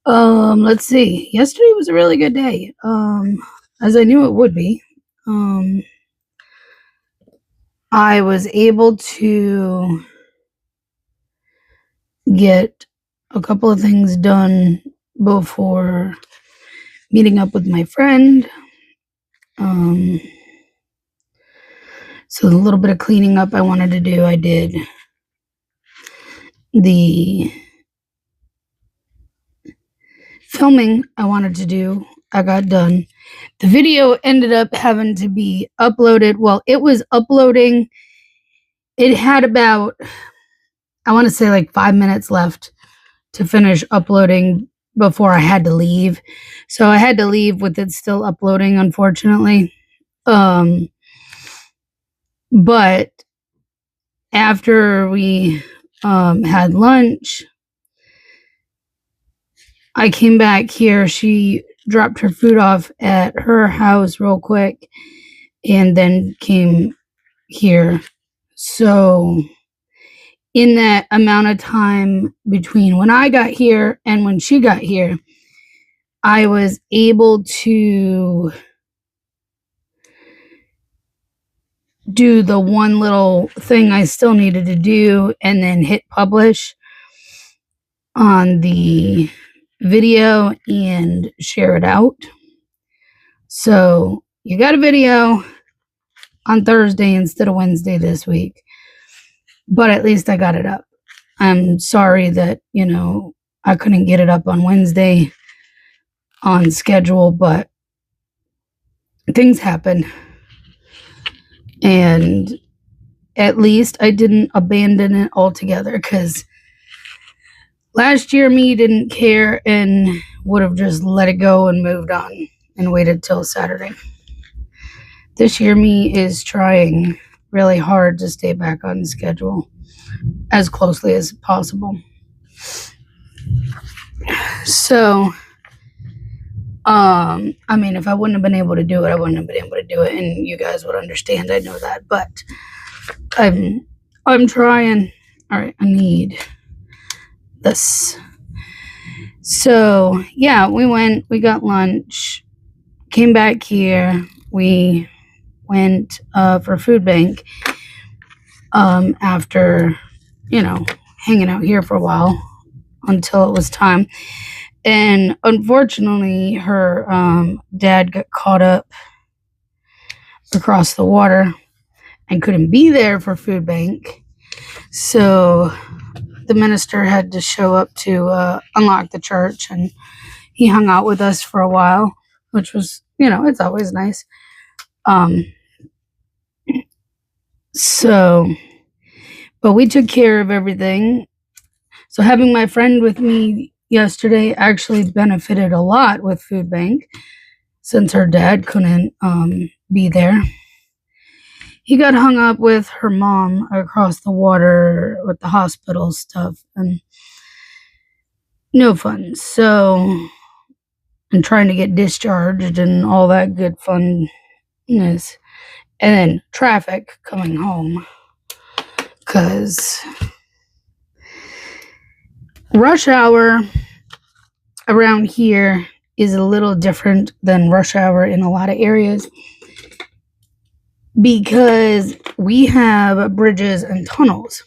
Let's see. Yesterday was a really good day. As I knew it would be. I was able to get a couple of things done before meeting up with my friend. So the little bit of cleaning up I wanted to do, I did. The filming I wanted to do, I got done. The video ended up having to be uploaded. Well, it was uploading. It had about, I want to say like 5 minutes left to finish uploading before I had to leave. So I had to leave with it still uploading, unfortunately. But after we had lunch, I came back here. She dropped her food off at her house real quick and then came here. So in that amount of time between when I got here and when she got here, I was able to do the one little thing I still needed to do and then hit publish on the video and share it out. So you got a video on Thursday instead of Wednesday this week, but at least I got it up. I'm sorry that, I couldn't get it up on Wednesday on schedule, but things happen. And at least I didn't abandon it altogether, because last year me didn't care and would have just let it go and moved on and waited till Saturday. This year me is trying really hard to stay back on schedule as closely as possible. So, if I wouldn't have been able to do it, I wouldn't have been able to do it, and you guys would understand. I know that, but I'm trying. All right, I need this. So, yeah, we got lunch, came back here, we went for food bank after, hanging out here for a while until it was time. And unfortunately, her dad got caught up across the water and couldn't be there for food bank. So the minister had to show up to unlock the church, and he hung out with us for a while, which was, it's always nice. But we took care of everything. So having my friend with me yesterday actually benefited a lot with food bank, since her dad couldn't be there. He got hung up with her mom across the water with the hospital stuff, and no fun. So, and trying to get discharged and all that good funness. And then traffic coming home, because rush hour around here is a little different than rush hour in a lot of areas, because we have bridges and tunnels,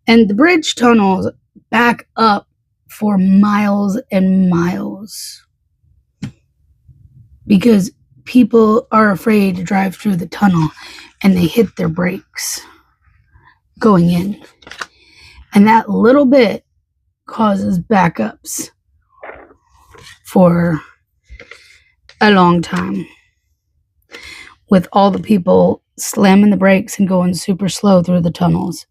and the bridge tunnels back up for miles and miles because people are afraid to drive through the tunnel and they hit their brakes going in, and that little bit causes backups for a long time, with all the people slamming the brakes and going super slow through the tunnels.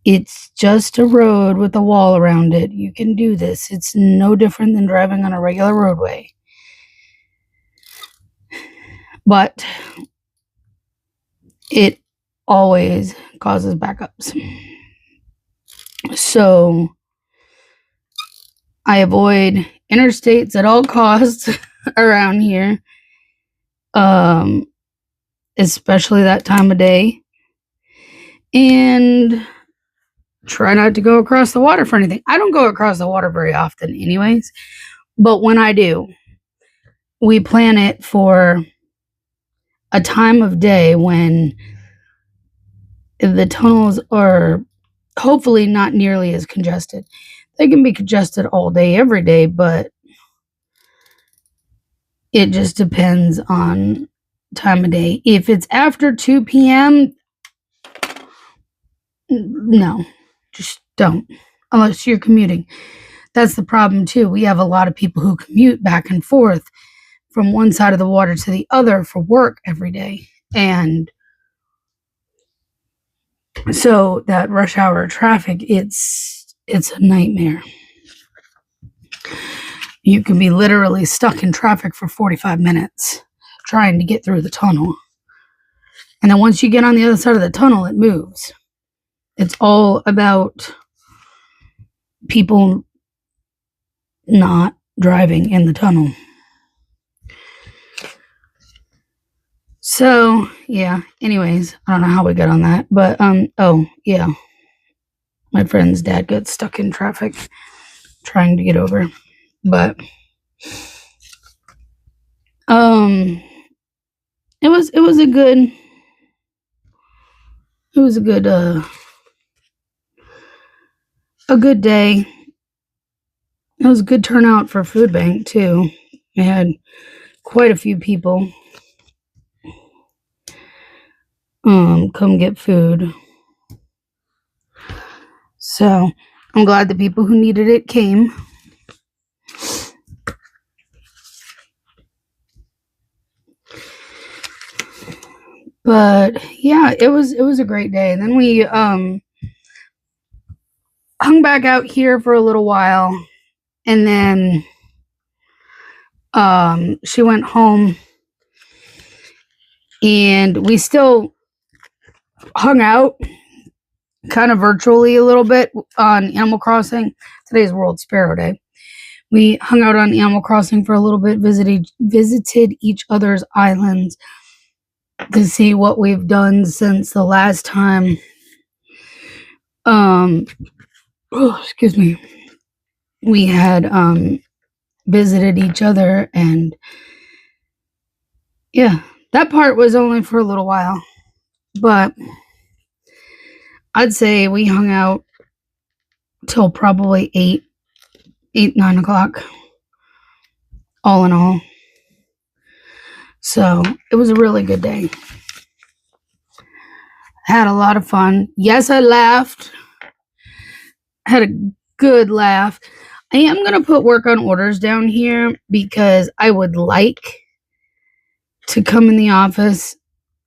It's just a road with a wall around it. You can do this. It's no different than driving on a regular roadway. But it always causes backups. So I avoid interstates at all costs around here, especially that time of day, and try not to go across the water for anything. I don't go across the water very often anyways, but when I do, we plan it for a time of day when the tunnels are hopefully not nearly as congested. They can be congested all day, every day, but It just depends on time of day. If it's after 2 p.m., no, just don't, unless you're commuting. That's the problem too. We have a lot of people who commute back and forth from one side of the water to the other for work every day. And so that rush hour traffic, it's a nightmare. You can be literally stuck in traffic for 45 minutes trying to get through the tunnel. And then once you get on the other side of the tunnel, it moves. It's all about people not driving in the tunnel. So, yeah, anyways, I don't know how we got on that, but, oh, yeah, my friend's dad got stuck in traffic trying to get over, but, it was a good day. It was a good turnout for food bank too. We had quite a few people come get food. So I'm glad the people who needed it came. But yeah, it was a great day. And then we hung back out here for a little while, and then she went home, and we still hung out kind of virtually a little bit on Animal Crossing. Today's World Sparrow Day. We hung out on Animal Crossing for a little bit, visited each other's islands to see what we've done since the last time excuse me, we had visited each other. And yeah, that part was only for a little while, but I'd say we hung out till probably 9 o'clock, all in all. So it was a really good day. Had a lot of fun. Yes, I laughed. Had a good laugh. I am going to put work on orders down here because I would like to come in the office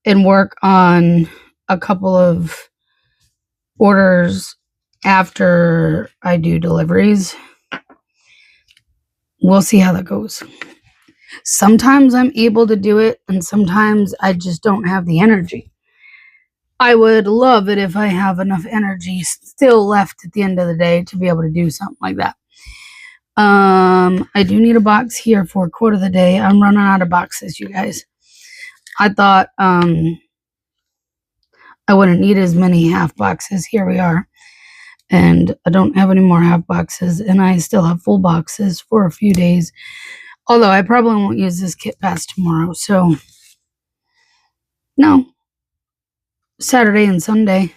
and work on a couple of orders after I do deliveries. We'll see how that goes. Sometimes I'm able to do it, and sometimes I just don't have the energy. I would love it if I have enough energy still left at the end of the day to be able to do something like that. I do need a box here for a quote of the day. I'm running out of boxes, you guys. I thought I wouldn't need as many half boxes. Here we are. And I don't have any more half boxes, and I still have full boxes for a few days. Although I probably won't use this kit past tomorrow. So, no. Saturday and Sunday.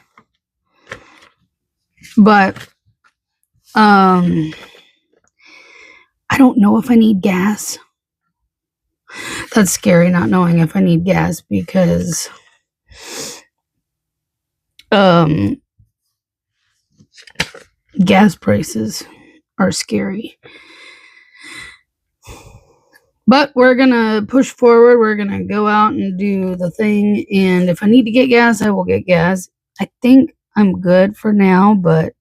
But, I don't know if I need gas. That's scary, not knowing if I need gas, because gas prices are scary. But we're gonna push forward. We're gonna go out and do the thing, and if I need to get gas, I will get gas. I think I'm good for now, but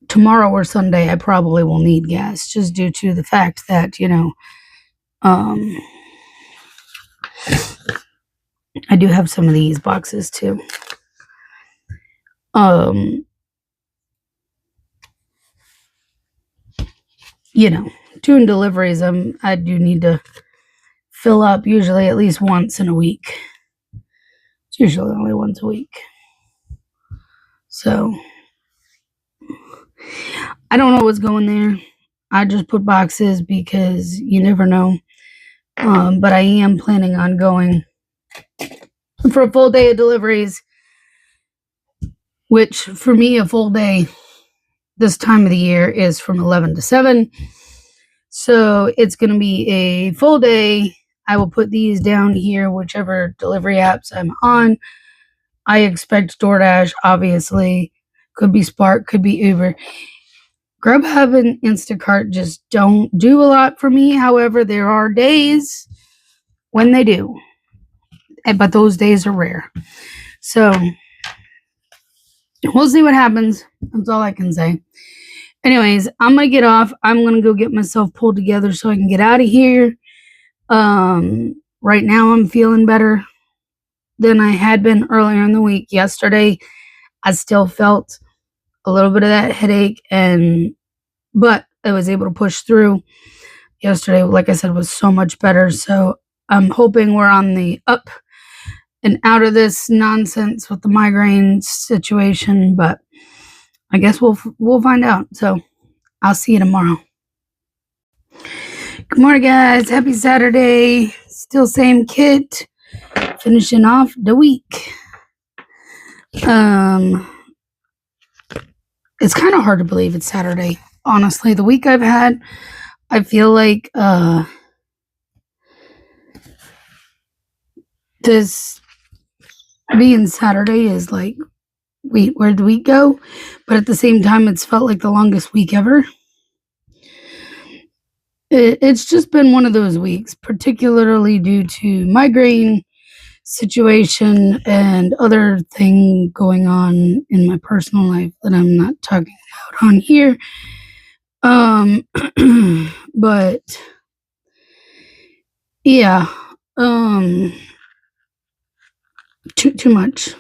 tomorrow or Sunday I probably will need gas, just due to the fact that, I do have some of these boxes too. Doing deliveries, I do need to fill up usually at least once in a week. It's usually only once a week. So I don't know what's going there. I just put boxes because you never know. But I am planning on going for a full day of deliveries, which for me, a full day this time of the year is from 11 to 7. So it's going to be a full day. I will put these down here, whichever delivery apps I'm on. I expect DoorDash, obviously. Could be Spark, could be Uber. Grubhub and Instacart just don't do a lot for me. However, there are days when they do. But those days are rare. So we'll see what happens. That's all I can say. Anyways, I'm going to get off. I'm going to go get myself pulled together so I can get out of here. Right now I'm feeling better than I had been earlier in the week. Yesterday, I still felt a little bit of that headache, but I was able to push through. Yesterday, like I said, was so much better. So I'm hoping we're on the up and out of this nonsense with the migraine situation, but I guess we'll find out. So I'll see you tomorrow. Good morning, guys. Happy Saturday. Still same kit. Finishing off the week. It's kind of hard to believe it's Saturday. Honestly, the week I've had, I feel like this being Saturday is like, wait, where'd the week go? But at the same time, it's felt like the longest week ever. It's just been one of those weeks, particularly due to migraine situation and other thing going on in my personal life that I'm not talking about on here. But yeah, too much.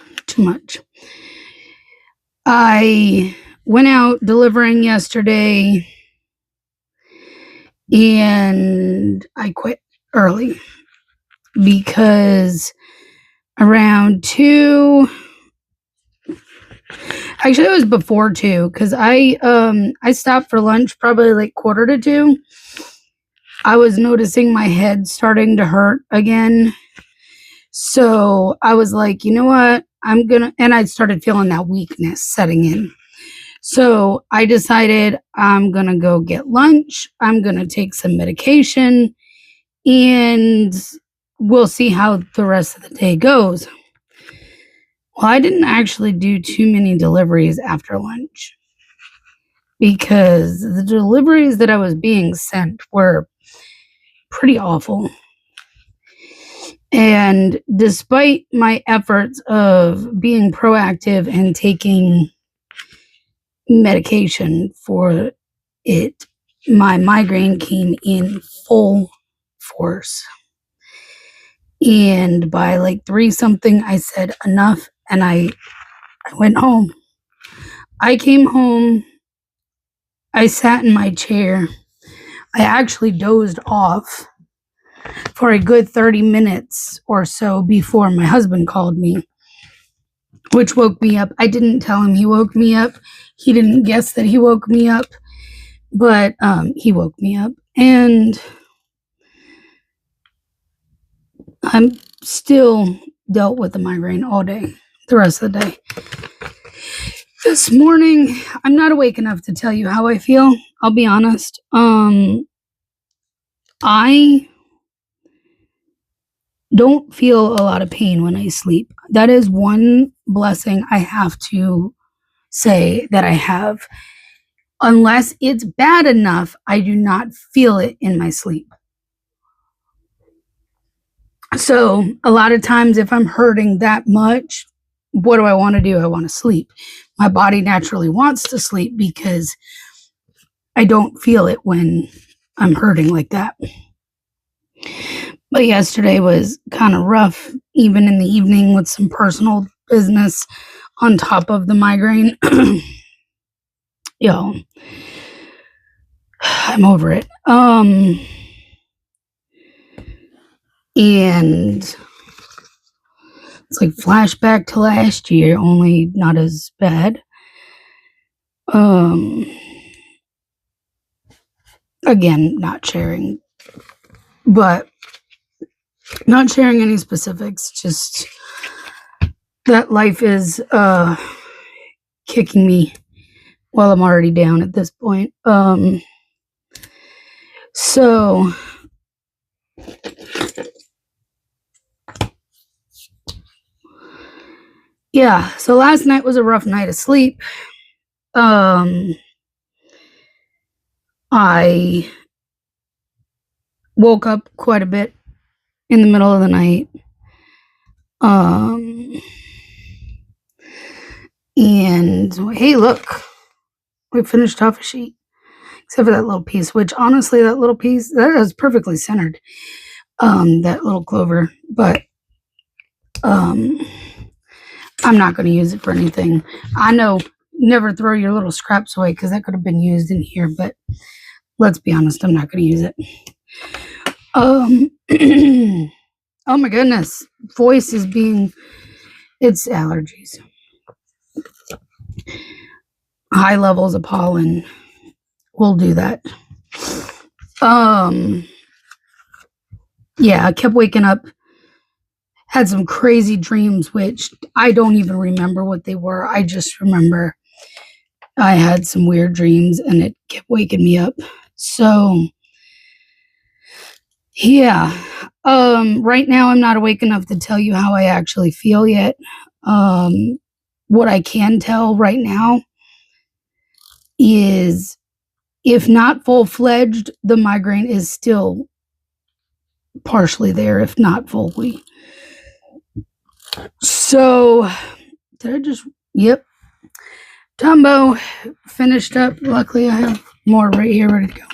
I went out delivering yesterday and I quit early because around 2, actually it was before 2, because I stopped for lunch probably like 1:45. I was noticing my head starting to hurt again. So I was like, you know what? And I started feeling that weakness setting in. So I decided I'm going to go get lunch. I'm going to take some medication and we'll see how the rest of the day goes. Well, I didn't actually do too many deliveries after lunch because the deliveries that I was being sent were pretty awful. And despite my efforts of being proactive and taking medication for it, my migraine came in full force. And by like 3 something, I said enough and I went home. I came home. I sat in my chair. I actually dozed off for a good 30 minutes or so before my husband called me, which woke me up. I didn't tell him he woke me up. He didn't guess that he woke me up, but he woke me up. And I'm still dealt with the migraine all day, the rest of the day. This morning, I'm not awake enough to tell you how I feel. I'll be honest. I don't feel a lot of pain when I sleep. That is one blessing I have to say that I have. Unless it's bad enough, I do not feel it in my sleep. So a lot of times if I'm hurting that much, what do I want to do? I want to sleep. My body naturally wants to sleep because I don't feel it when I'm hurting like that. But yesterday was kind of rough, even in the evening with some personal business on top of the migraine. Yo, I'm over it. And it's like flashback to last year, only not as bad. Again, not sharing any specifics, just that life is kicking me while I'm already down at this point. So yeah, so last night was a rough night of sleep. I woke up quite a bit in the middle of the night. And hey, look, we finished off a sheet, except for that little piece, which honestly, that little piece, that is perfectly centered, that little clover, but I'm not going to use it for anything. I know, never throw your little scraps away, because that could have been used in here, but let's be honest, I'm not going to use it. Oh my goodness, voice is being, it's allergies. High levels of pollen will do that. Yeah, I kept waking up, had some crazy dreams, which I don't even remember what they were. I just remember I had some weird dreams and it kept waking me up. So yeah, right now I'm not awake enough to tell you how I actually feel yet. What I can tell right now is, if not full-fledged, the migraine is still partially there, if not fully. So, did I just, yep. Tumbo finished up. Luckily, I have more right here ready to go.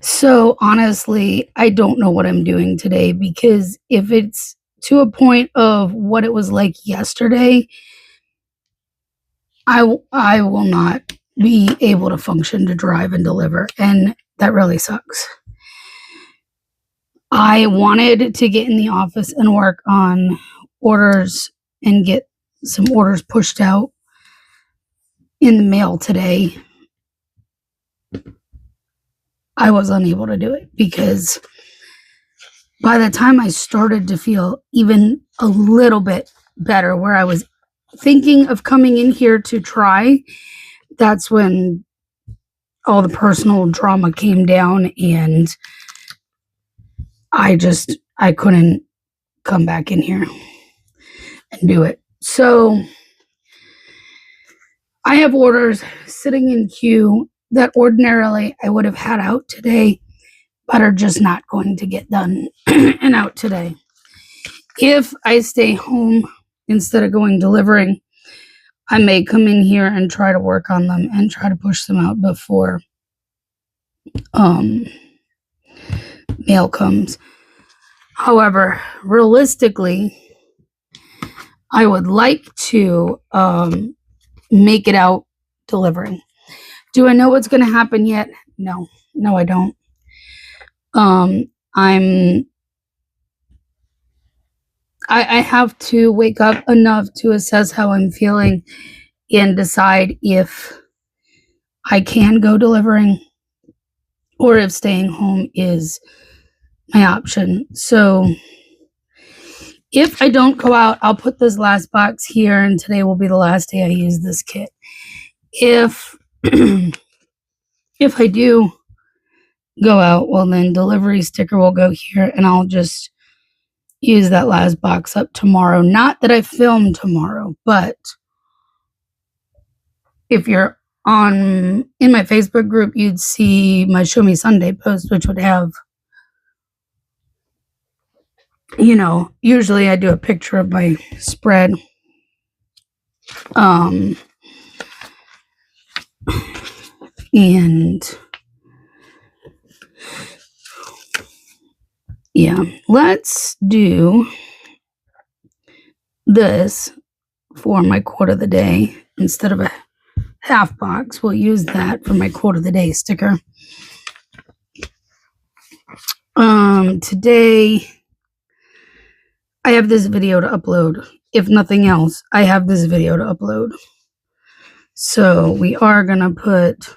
So honestly, I don't know what I'm doing today, because if it's to a point of what it was like yesterday, I will not be able to function to drive and deliver, and that really sucks. I wanted to get in the office and work on orders and get some orders pushed out in the mail today. I was unable to do it, because by the time I started to feel even a little bit better, where I was thinking of coming in here to try, that's when all the personal drama came down, and I couldn't come back in here and do it. So I have orders sitting in queue that ordinarily I would have had out today, but are just not going to get done and out today. If I stay home instead of going delivering, I may come in here and try to work on them and try to push them out before mail comes. However, realistically, I would like to make it out delivering. Do I know what's going to happen yet? No, I don't. I have to wake up enough to assess how I'm feeling and decide if I can go delivering or if staying home is my option. So if I don't go out, I'll put this last box here, and today will be the last day I use this kit. If if I do go out, well, then delivery sticker will go here, and I'll just use that last box up tomorrow. Not that I film tomorrow, but if you're in my Facebook group, you'd see my Show Me Sunday post, which would have, usually I do a picture of my spread. And yeah, let's do this for my quote of the day. Instead of a half box, we'll use that for my quote of the day sticker. Today I have this video to upload. If nothing else, I have this video to upload. So we are gonna put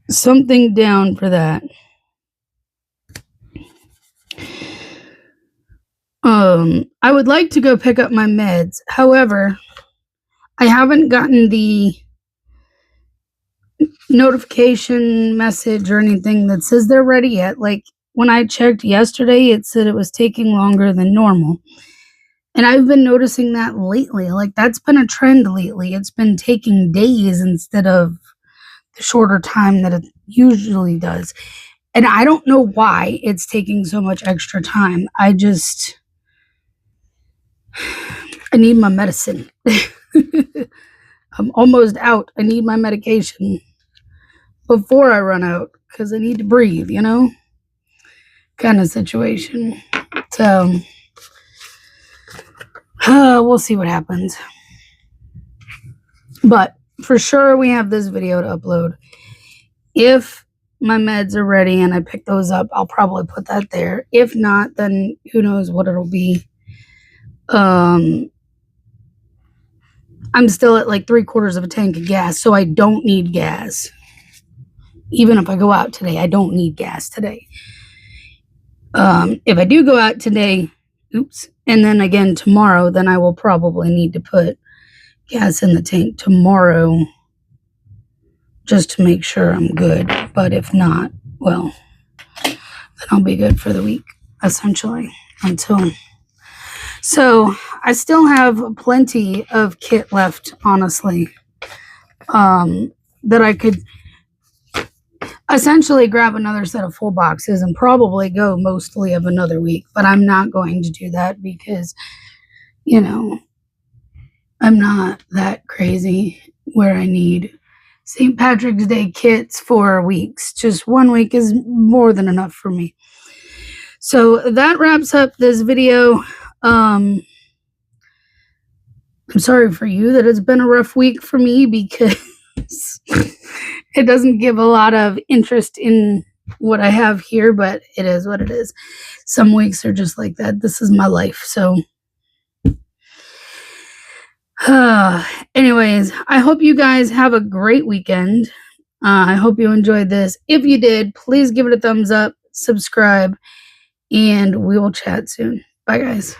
something down for that. I would like to go pick up my meds. However, I haven't gotten the notification message or anything that says they're ready yet. Like when I checked yesterday, it said it was taking longer than normal. And I've been noticing that lately. Like that's been a trend lately. It's been taking days instead of the shorter time that it usually does. And I don't know why it's taking so much extra time. I need my medicine. I'm almost out. I need my medication before I run out because I need to breathe, kind of situation. So, we'll see what happens. But for sure, we have this video to upload. If my meds are ready and I pick those up, I'll probably put that there. If not, then who knows what it'll be. I'm still at like 3/4 of a tank of gas, so I don't need gas. Even if I go out today, I don't need gas today. If I do go out today, and then again tomorrow, then I will probably need to put gas in the tank tomorrow just to make sure I'm good. But if not, well, then I'll be good for the week, essentially, So I still have plenty of kit left, honestly, that I could essentially grab another set of full boxes and probably go mostly of another week. But I'm not going to do that because, I'm not that crazy where I need St. Patrick's Day kits for weeks. Just 1 week is more than enough for me. So that wraps up this video. I'm sorry for you that it's been a rough week for me because it doesn't give a lot of interest in what I have here, but it is what it is. Some weeks are just like that. This is my life. So anyways, I hope you guys have a great weekend. I hope you enjoyed this. If you did, please give it a thumbs up, subscribe, and we will chat soon. Bye, guys.